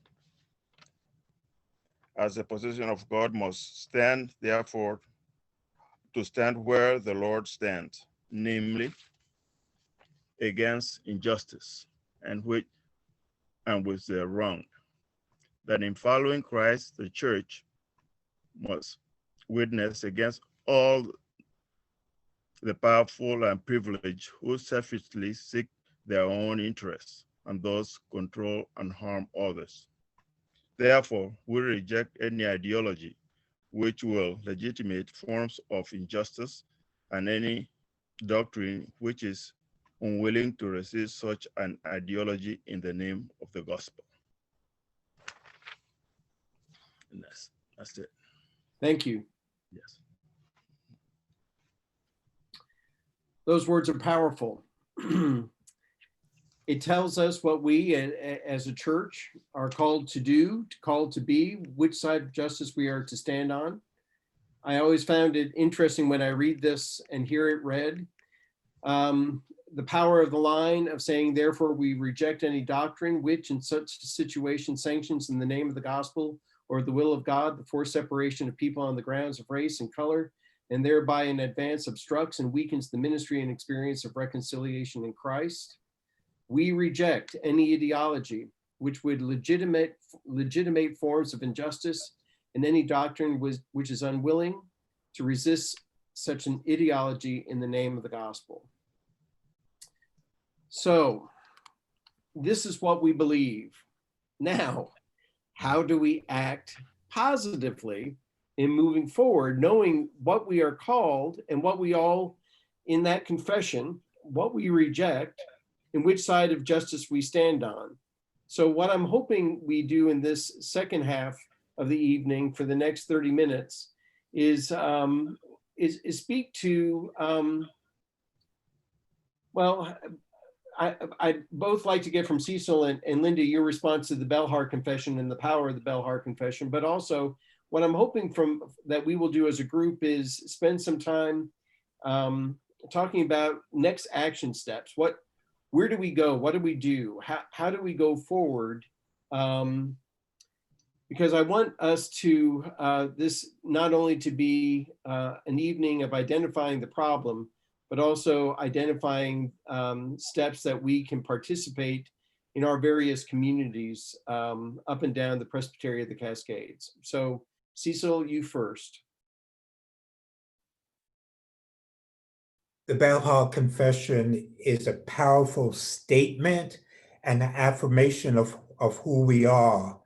as a possession of God, must stand, therefore, to stand where the Lord stands, namely, against injustice and with the wrong. That in following Christ, the church must witness against all the powerful and privileged who selfishly seek their own interests and thus control and harm others. Therefore, we reject any ideology which will legitimate forms of injustice and any doctrine which is unwilling to resist such an ideology in the name of the gospel. And that's it. Thank you. Yes. Those words are powerful. It tells us what we as a church are called to do, called to be, which side of justice we are to stand on. I always found it interesting when I read this and hear it read, the power of the line of saying, therefore we reject any doctrine which in such a situation sanctions in the name of the gospel or the will of God the forced separation of people on the grounds of race and color, and thereby in advance obstructs and weakens the ministry and experience of reconciliation in Christ. We reject any ideology which would legitimate forms of injustice and any doctrine which is unwilling to resist such an ideology in the name of the gospel. So this is what we believe. Now, how do we act positively in moving forward, knowing what we are called and what we all in that confession, what we reject, and which side of justice we stand on? So what I'm hoping we do in this second half of the evening for the next 30 minutes is speak to Well, I'd both like to get from Cecil and Linda your response to the Belhar Confession and the power of the Belhar Confession, but also what I'm hoping that we will do as a group is spend some time talking about next action steps. Where do we go? What do we do? How do we go forward? Because I want us to, this not only to be an evening of identifying the problem, but also identifying steps that we can participate in our various communities up and down the Presbytery of the Cascades. So Cecil, you first. The Belhar Confession is a powerful statement and an affirmation of who we are.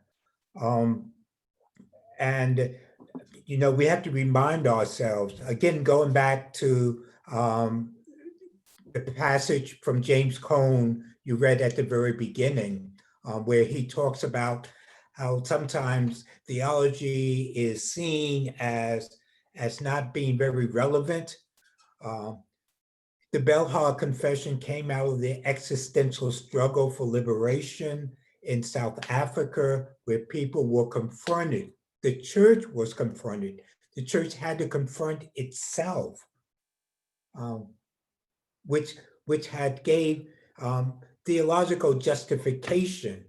And, you know, we have to remind ourselves, again, going back to the passage from James Cone you read at the very beginning, where he talks about how sometimes theology is seen as not being very relevant. The Belhar Confession came out of the existential struggle for liberation in South Africa, where people were confronted. The church was confronted. The church had to confront itself, which had gave theological justification,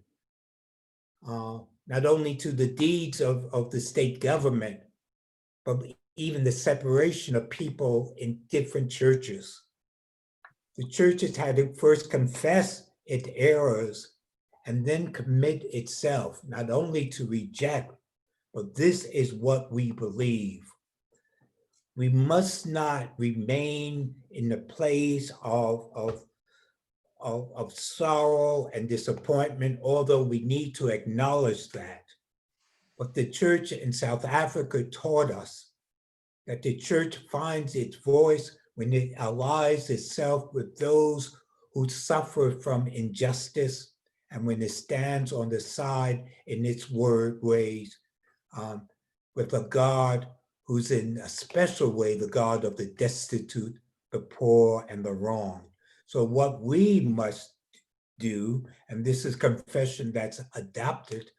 not only to the deeds of the state government, but even the separation of people in different churches. The churches had to first confess its errors and then commit itself, not only to reject, but this is what we believe. We must not remain in the place of sorrow and disappointment, although we need to acknowledge that. But the church in South Africa taught us that the church finds its voice when it allies itself with those who suffer from injustice, and when it stands on the side in its ways with a God who's in a special way the God of the destitute, the poor, and the wronged. So what we must do, and this is confession that's adopted,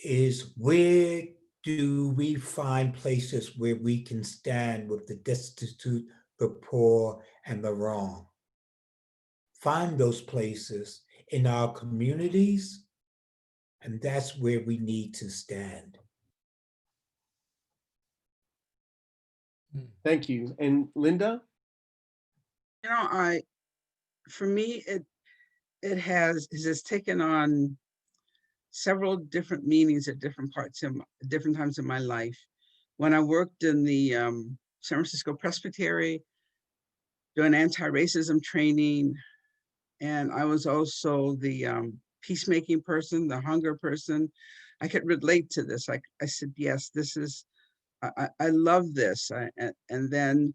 is where do we find places where we can stand with the destitute, the poor, and the wrong? Find those places in our communities, and that's where we need to stand. Thank you. And Linda? You know, for me, it has taken on several different meanings at different different times in my life. When I worked in the San Francisco Presbytery doing anti-racism training, and I was also the peacemaking person, the hunger person, I could relate to this. I said, yes, this is, I love this. And then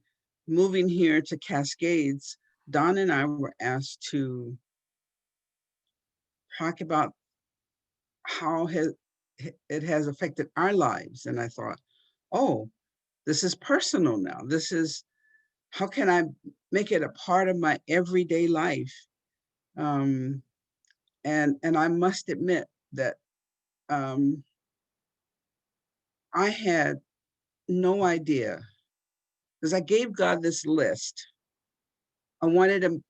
moving here to Cascades, Don and I were asked to talk about how it has affected our lives. And I thought, oh, this is personal now. This is, how can I make it a part of my everyday life? And I must admit that I had no idea, because I gave God this list. I wanted him,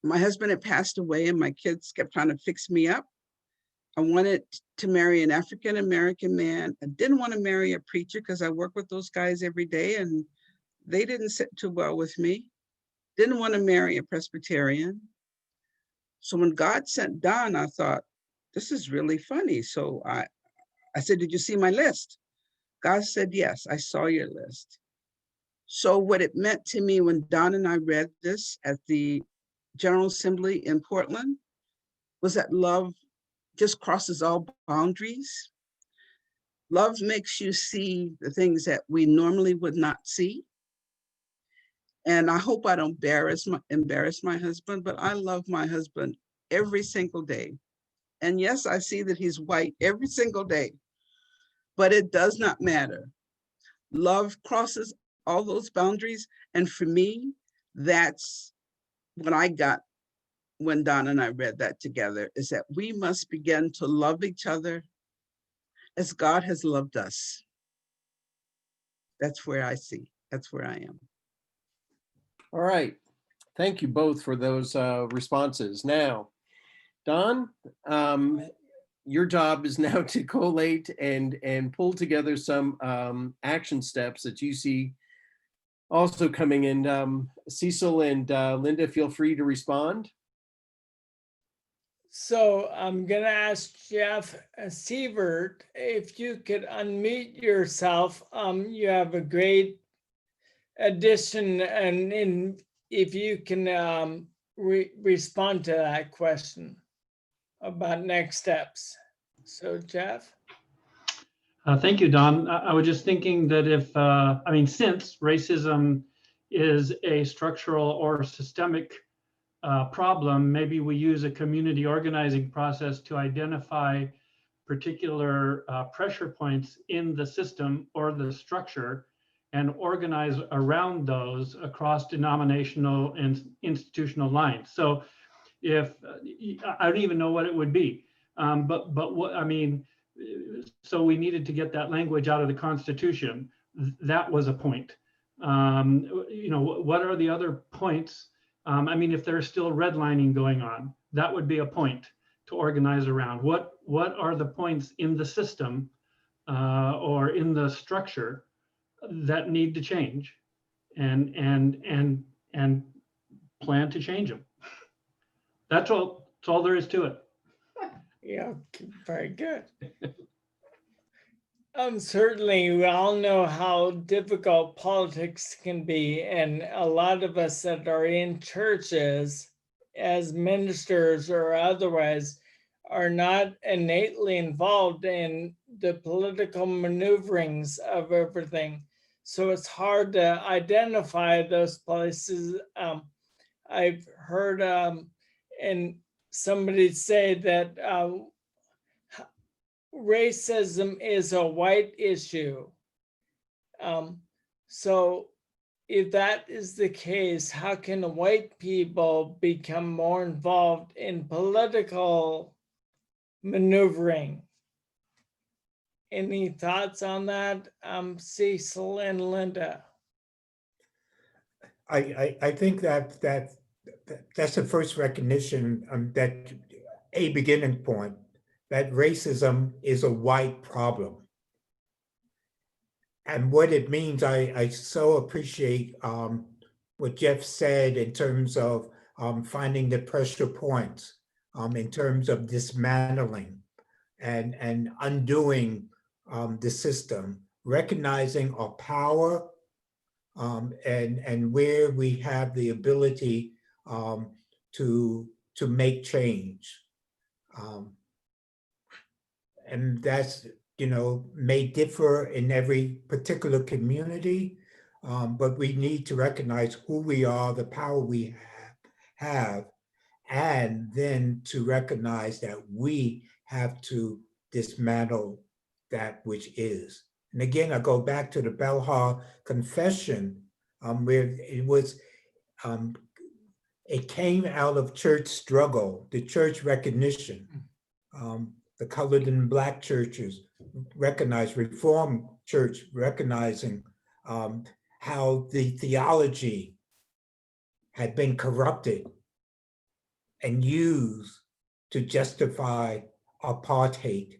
my husband had passed away and my kids kept trying to fix me up. I wanted to marry an African-American man. I didn't want to marry a preacher because I work with those guys every day and they didn't sit too well with me. Didn't want to marry a Presbyterian. So when God sent Don, I thought, this is really funny. So I said, did you see my list? God said, yes, I saw your list. So what it meant to me when Don and I read this at the General Assembly in Portland was that love just crosses all boundaries. Love makes you see the things that we normally would not see. And I hope I don't embarrass my husband, but I love my husband every single day. And yes, I see that he's white every single day, but it does not matter. Love crosses all those boundaries. And for me, that's what I got when Don and I read that together, is that we must begin to love each other as God has loved us. That's where I see, that's where I am. All right. Thank you both for those responses. Now, Don, your job is now to collate and pull together some action steps that you see also coming in. Cecil and Linda, feel free to respond. So I'm gonna ask Jeff Sievert if you could unmute yourself. You have a great addition, and if you can respond to that question about next steps. So Jeff. Thank you, Don. I was just thinking that if, since racism is a structural or systemic problem, maybe we use a community organizing process to identify particular pressure points in the system or the structure and organize around those across denominational and institutional lines. So if, I don't even know what it would be, but what, so we needed to get that language out of the Constitution. That was a point. What are the other points? If there's still redlining going on, that would be a point to organize around. What are the points in the system or in the structure that need to change, and plan to change them? That's all. That's all there is to it. Yeah, very good. Certainly, we all know how difficult politics can be, and a lot of us that are in churches as ministers or otherwise are not innately involved in the political maneuverings of everything. So it's hard to identify those places. I've heard and somebody say that racism is a white issue. So if that is the case, how can white people become more involved in political maneuvering? Any thoughts on that, Cecil and Linda? I think that's the first recognition, that a beginning point, that racism is a white problem. And what it means, I so appreciate what Jeff said in terms of finding the pressure points, in terms of dismantling and undoing the system, recognizing our power, and where we have the ability to make change. And that's, may differ in every particular community, but we need to recognize who we are, the power we have, and then to recognize that we have to dismantle that which is. And again, I go back to the Belhar Confession, where it came out of church struggle, the church recognition. The colored and Black churches recognize, Reformed church recognizing how the theology had been corrupted and used to justify apartheid.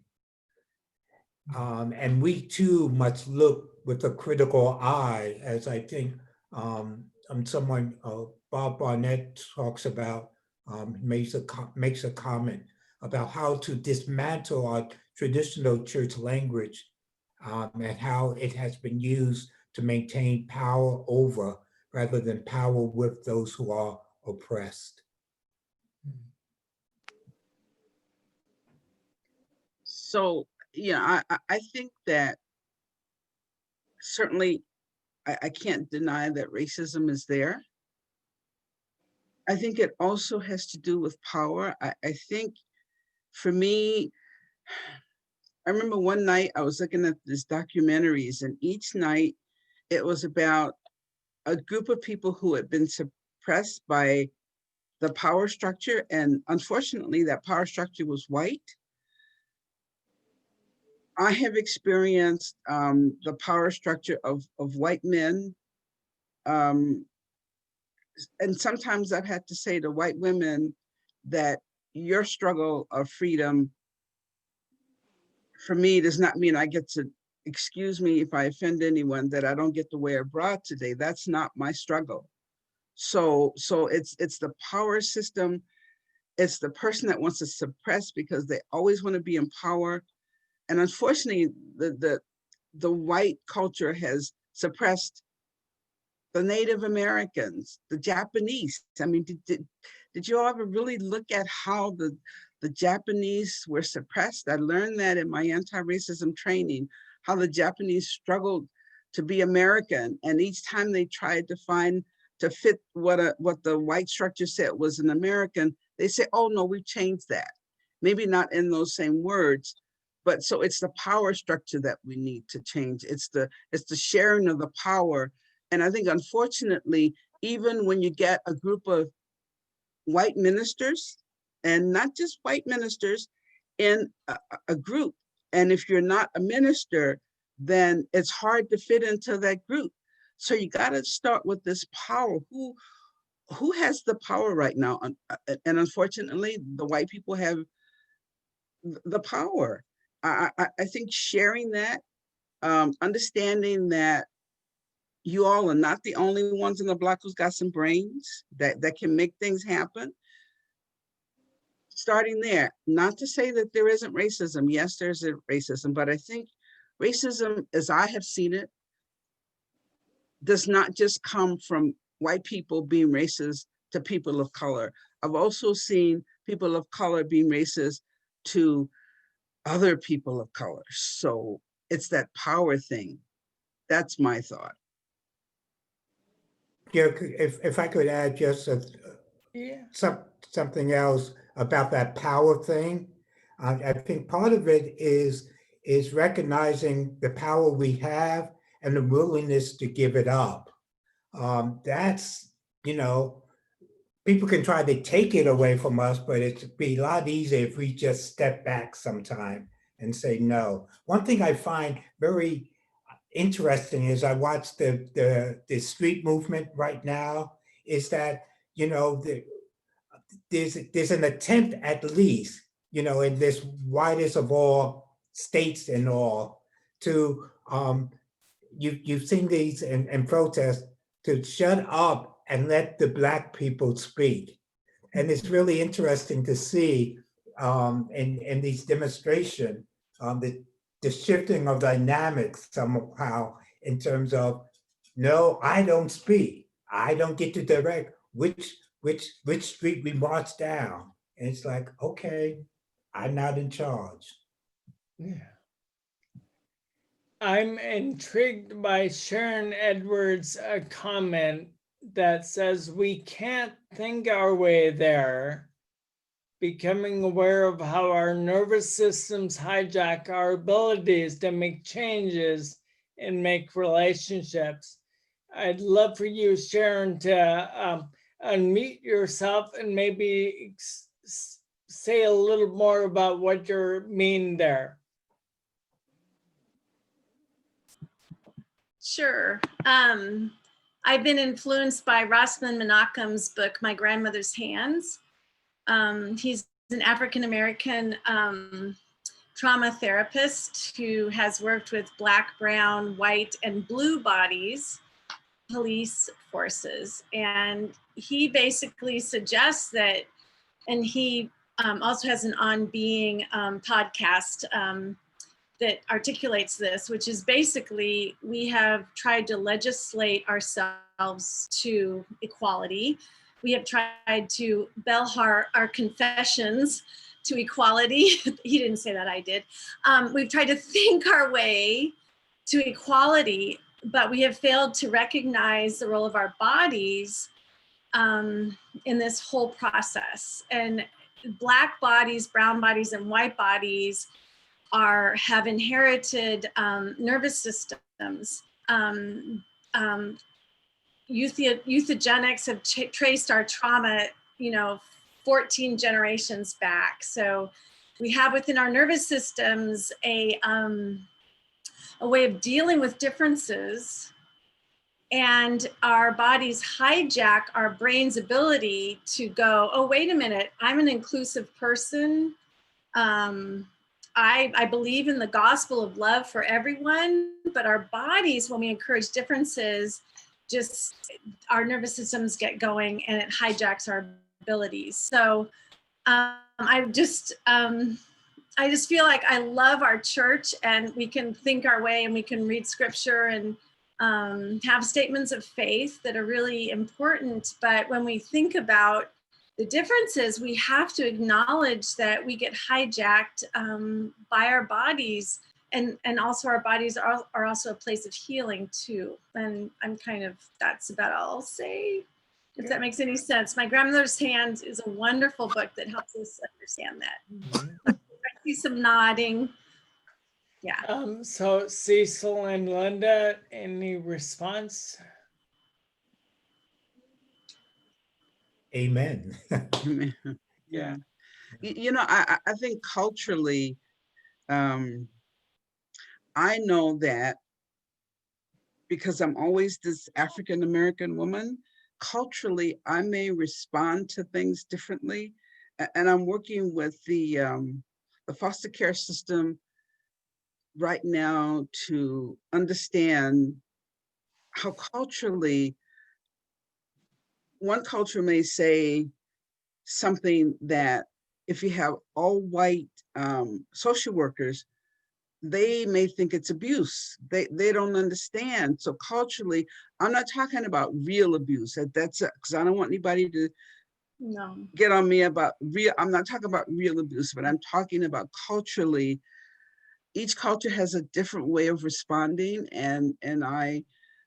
And we too must look with a critical eye, as I think someone, Bob Barnett talks about, makes a comment about how to dismantle our traditional church language, and how it has been used to maintain power over rather than power with those who are oppressed. So, yeah, I think that certainly I can't deny that racism is there. I think it also has to do with power. I think for me, I remember one night I was looking at these documentaries, and each night it was about a group of people who had been suppressed by the power structure. And unfortunately, that power structure was white. I have experienced the power structure of white men. And sometimes I've had to say to white women that your struggle of freedom for me does not mean I get to, excuse me if I offend anyone, that I don't get to wear a bra today. That's not my struggle. So it's the power system. It's the person that wants to suppress because they always want to be in power. And unfortunately, the white culture has suppressed the Native Americans, the Japanese. I mean, did you all ever really look at how the Japanese were suppressed? I learned that in my anti-racism training, how the Japanese struggled to be American. And each time they tried to fit what the white structure said was an American, they say, oh no, we've changed that. Maybe not in those same words, but so it's the power structure that we need to change. It's the sharing of the power. And I think unfortunately, even when you get a group of white ministers, and not just white ministers, in a group, and if you're not a minister, then it's hard to fit into that group. So you got to start with this power. Who has the power right now? And unfortunately, the white people have the power. I think sharing that, understanding that you all are not the only ones in the block who's got some brains that can make things happen. Starting there, not to say that there isn't racism. Yes, there's racism, but I think racism, as I have seen it, does not just come from white people being racist to people of color. I've also seen people of color being racist to other people of color. So it's that power thing. That's my thought. Yeah, if I could add just Yeah. something else about that power thing. I think part of it is recognizing the power we have and the willingness to give it up. That's, people can try to take it away from us, but it'd be a lot easier if we just step back sometime and say no. One thing I find very interesting is I watch the street movement right now, is that, there's an attempt at least, in this widest of all states and all, to you've seen these in protests, to shut up and let the Black people speak. And it's really interesting to see in these demonstrations, the shifting of dynamics somehow, in terms of, no, I don't speak. I don't get to direct which street we march down. And it's like, okay, I'm not in charge. Yeah. I'm intrigued by Sharon Edwards' comment that says we can't think our way there, becoming aware of how our nervous systems hijack our abilities to make changes and make relationships. I'd love for you, Sharon, to unmute yourself and maybe say a little more about what you mean there. Sure. I've been influenced by Rossman Menackem's book, My Grandmother's Hands. He's an African-American trauma therapist who has worked with Black, brown, white, and blue bodies, police forces. And he basically suggests that, and he also has an On Being podcast that articulates this, which is basically, we have tried to legislate ourselves to equality. We have tried to Belhar our confessions to equality. He didn't say that, I did. We've tried to think our way to equality, but we have failed to recognize the role of our bodies in this whole process. And Black bodies, brown bodies, and white bodies have inherited nervous systems euthogenics have traced our trauma, 14 generations back. So we have within our nervous systems a way of dealing with differences, and our bodies hijack our brain's ability to go, oh, wait a minute, I'm an inclusive person. I believe in the gospel of love for everyone, but our bodies, when we encourage differences, just our nervous systems get going and it hijacks our abilities. So I just feel like I love our church, and we can think our way and we can read scripture and have statements of faith that are really important. But when we think about the differences, we have to acknowledge that we get hijacked by our bodies, and also our bodies are also a place of healing too. And that's about all I'll say, if that makes any sense. My Grandmother's Hands is a wonderful book that helps us understand that. I see some nodding. Yeah. So Cecil and Linda, any response? Amen. Yeah. I think culturally, I know that because I'm always this African-American woman, culturally, I may respond to things differently. And I'm working with the foster care system right now to understand how culturally, one culture may say something that if you have all white social workers, they may think it's abuse. They don't understand. So culturally, I'm not talking about real abuse. That's because I don't want anybody to get on me about real. I'm not talking about real abuse, but I'm talking about culturally. Each culture has a different way of responding,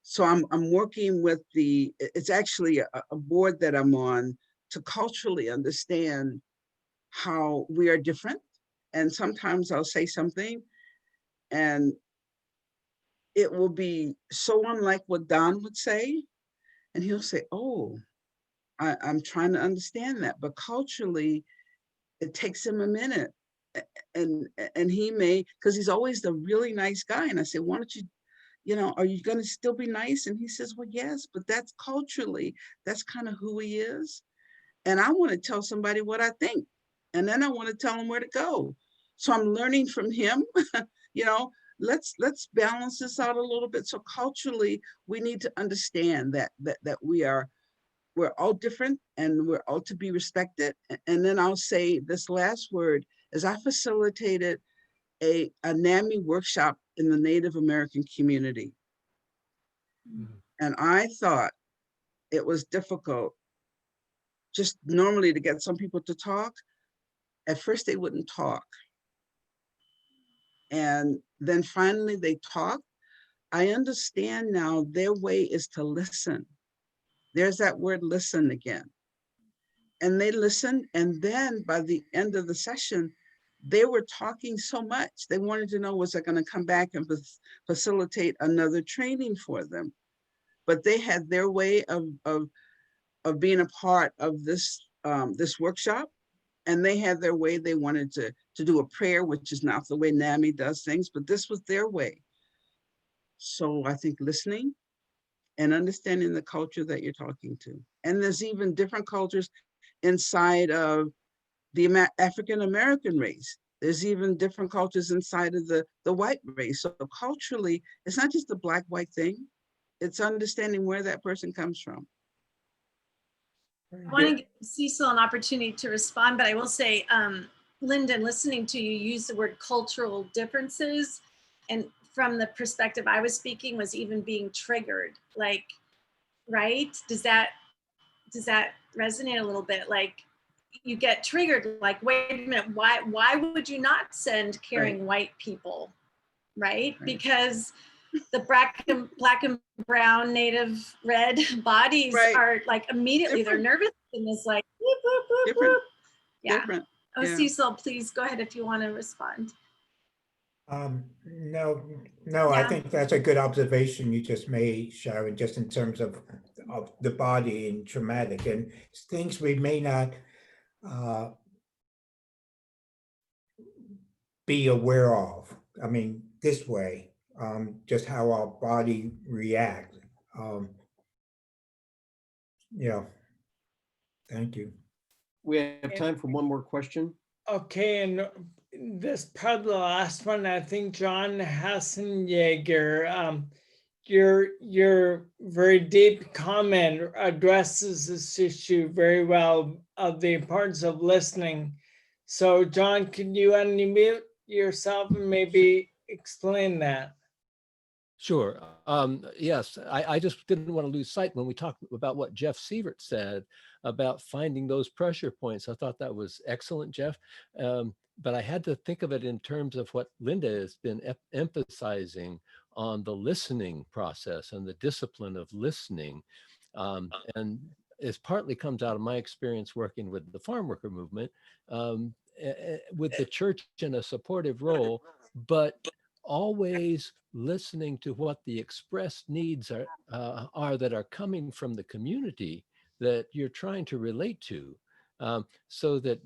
so I'm working with it's actually a board that I'm on to culturally understand how we are different. And sometimes I'll say something and it will be so unlike what Don would say. And he'll say, oh, I'm trying to understand that. But culturally, it takes him a minute. And he may, because he's always the really nice guy. And I say, why don't you, are you going to still be nice? And he says, well, yes, but that's culturally, that's kind of who he is. And I want to tell somebody what I think. And then I want to tell him where to go. So I'm learning from him, let's balance this out a little bit. So culturally, we need to understand that we're all different and we're all to be respected. And then I'll say this last word is I facilitated a NAMI workshop in the Native American community. And I thought it was difficult just normally to get some people to talk. At first they wouldn't talk. And then finally they talked. I understand now their way is to listen. There's that word listen again. And they listened. And then by the end of the session, they were talking so much. They wanted to know, was I going to come back and facilitate another training for them? But they had their way of being a part of this workshop. And they had their way. They wanted to do a prayer, which is not the way NAMI does things, but this was their way. So I think listening and understanding the culture that you're talking to. And there's even different cultures inside of the African-American race. There's even different cultures inside of the white race. So culturally, it's not just a black-white thing. It's understanding where that person comes from. I want to give Cecil an opportunity to respond, but I will say, Linda, listening to you use the word cultural differences, and from the perspective I was speaking was even being triggered, like, right? Does that resonate a little bit? Like you get triggered, like, wait a minute, why would you not send caring white people, right? Because the black and brown, native, red bodies are like immediately their nervous system is like whoop, whoop, whoop, whoop. Yeah. Oh, yeah. Cecil, please go ahead if you want to respond. No, I think that's a good observation you just made, Sharon, just in terms of of the body and traumatic, and things we may not be aware of. I mean, this way, just how our body reacts. Yeah, thank you. We have time for one more question. Okay, and this probably the last one. I think John Hassenjaeger, your very deep comment addresses this issue very well of the importance of listening. So, John, can you unmute yourself and maybe explain that? Sure. Yes, I just didn't want to lose sight when we talked about what Jeff Sievert said about finding those pressure points. I thought that was excellent, Jeff. But I had to think of it in terms of what Linda has been emphasizing on the listening process and the discipline of listening. And it partly comes out of my experience working with the farm worker movement, with the church in a supportive role, but always listening to what the expressed needs are that are coming from the community that you're trying to relate to, so that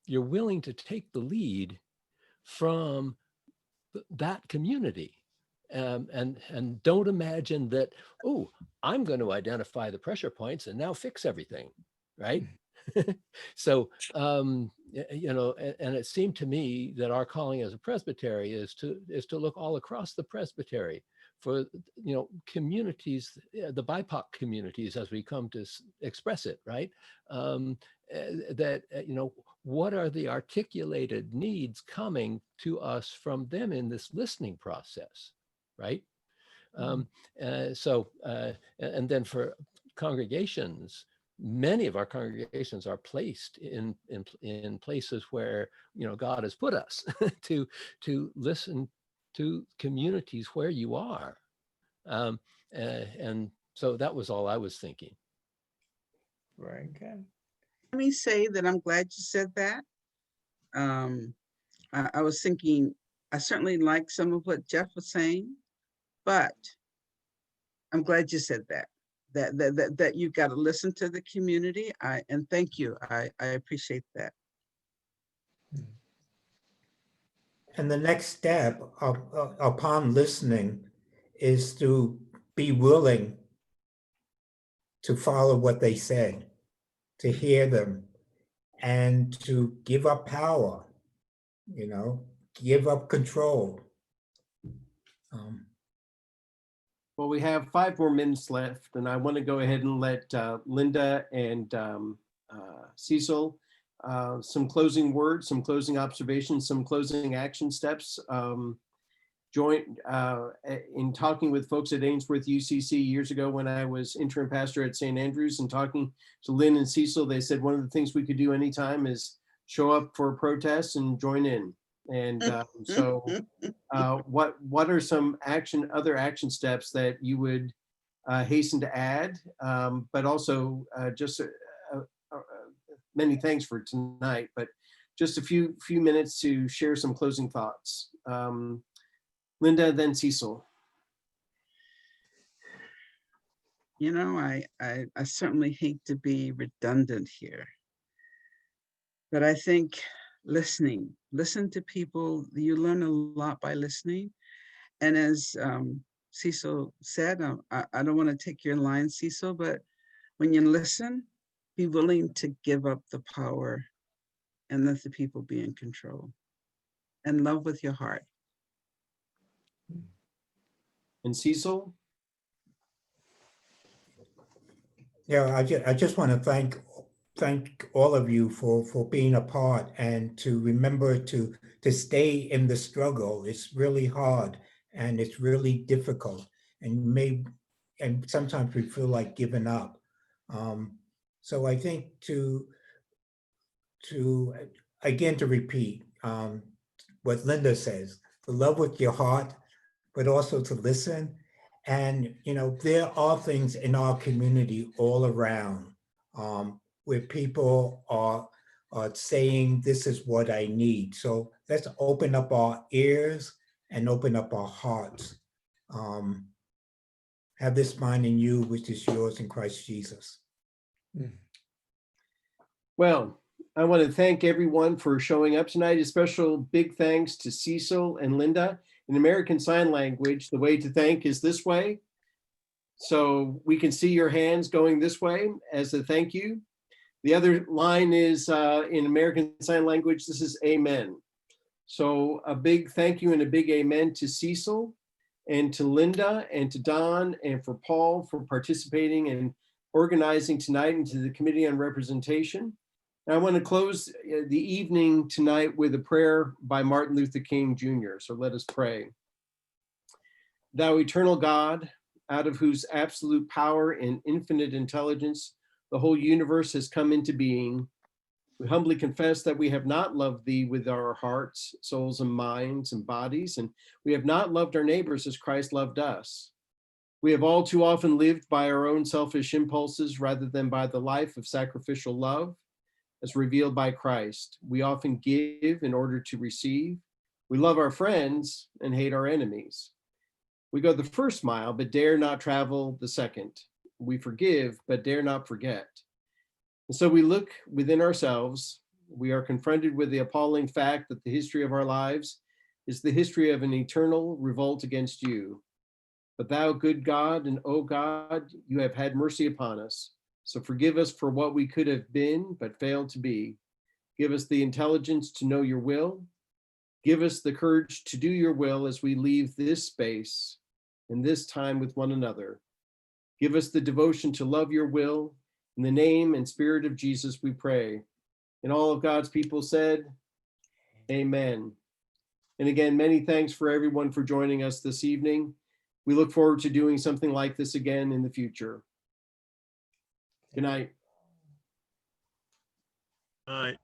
you're willing to take the lead from that community, and don't imagine that, oh, I'm going to identify the pressure points and now fix everything, right? So, you know, and it seemed to me that our calling as a presbytery is to look all across the presbytery for, you know, communities, the BIPOC communities, as we come to express it, right? That, you know, what are the articulated needs coming to us from them in this listening process, right? And then for congregations, many of our congregations are placed in places where, you know, God has put us to listen to communities where you are. And so that was all I was thinking. Very good. Let me say that I'm glad you said that. I was thinking, I certainly like some of what Jeff was saying, but I'm glad you said that you've got to listen to the community. And thank you. I appreciate that. And the next step upon listening is to be willing to follow what they said, to hear them, and to give up power, you know, give up control. Well, we have 5 more minutes left, and I want to go ahead and let Linda and Cecil some closing words, some closing observations, some closing action steps. Joint in talking with folks at Ainsworth UCC years ago when I was interim pastor at St. Andrews, and talking to Lynn and Cecil, they said one of the things we could do anytime is show up for a protest and join in. And so what are some other action steps that you would hasten to add? But also just many thanks for tonight, but just a few minutes to share some closing thoughts. Linda, then Cecil. You know, I certainly hate to be redundant here, but I think listen to people. You learn a lot by listening. And as Cecil said, I don't want to take your line, Cecil, but when you listen, be willing to give up the power and let the people be in control, and love with your heart. And Cecil? Yeah, I just want to thank all of you for being a part, and to remember to stay in the struggle. It's really hard and it's really difficult, and sometimes we feel like giving up. So I think to again, to repeat what Linda says, to love with your heart, but also to listen. And, you know, there are things in our community all around where people are saying, this is what I need. So let's open up our ears and open up our hearts Have this mind in you, which is yours in Christ Jesus. Well, I want to thank everyone for showing up tonight. A special big thanks to Cecil and Linda. In American Sign Language, the way to thank is this way. So we can see your hands going this way as a thank you. The other line is in American Sign Language, this is amen. So a big thank you and a big amen to Cecil and to Linda and to Don and for Paul for participating and organizing tonight, and to the Committee on Representation. And I want to close the evening tonight with a prayer by Martin Luther King Jr. So let us pray. Thou eternal God, out of whose absolute power and infinite intelligence the whole universe has come into being, we humbly confess that we have not loved thee with our hearts, souls, and minds and bodies, and we have not loved our neighbors as Christ loved us. We have all too often lived by our own selfish impulses rather than by the life of sacrificial love as revealed by Christ. We often give in order to receive. We love our friends and hate our enemies. We go the first mile, but dare not travel the second. We forgive, but dare not forget. And so we look within ourselves. We are confronted with the appalling fact that the history of our lives is the history of an eternal revolt against you. But thou, good God, and O God, you have had mercy upon us. So forgive us for what we could have been, but failed to be. Give us the intelligence to know your will. Give us the courage to do your will as we leave this space and this time with one another. Give us the devotion to love your will. In the name and spirit of Jesus, we pray. And all of God's people said, amen. And again, many thanks for everyone for joining us this evening. We look forward to doing something like this again in the future. Good night. All right.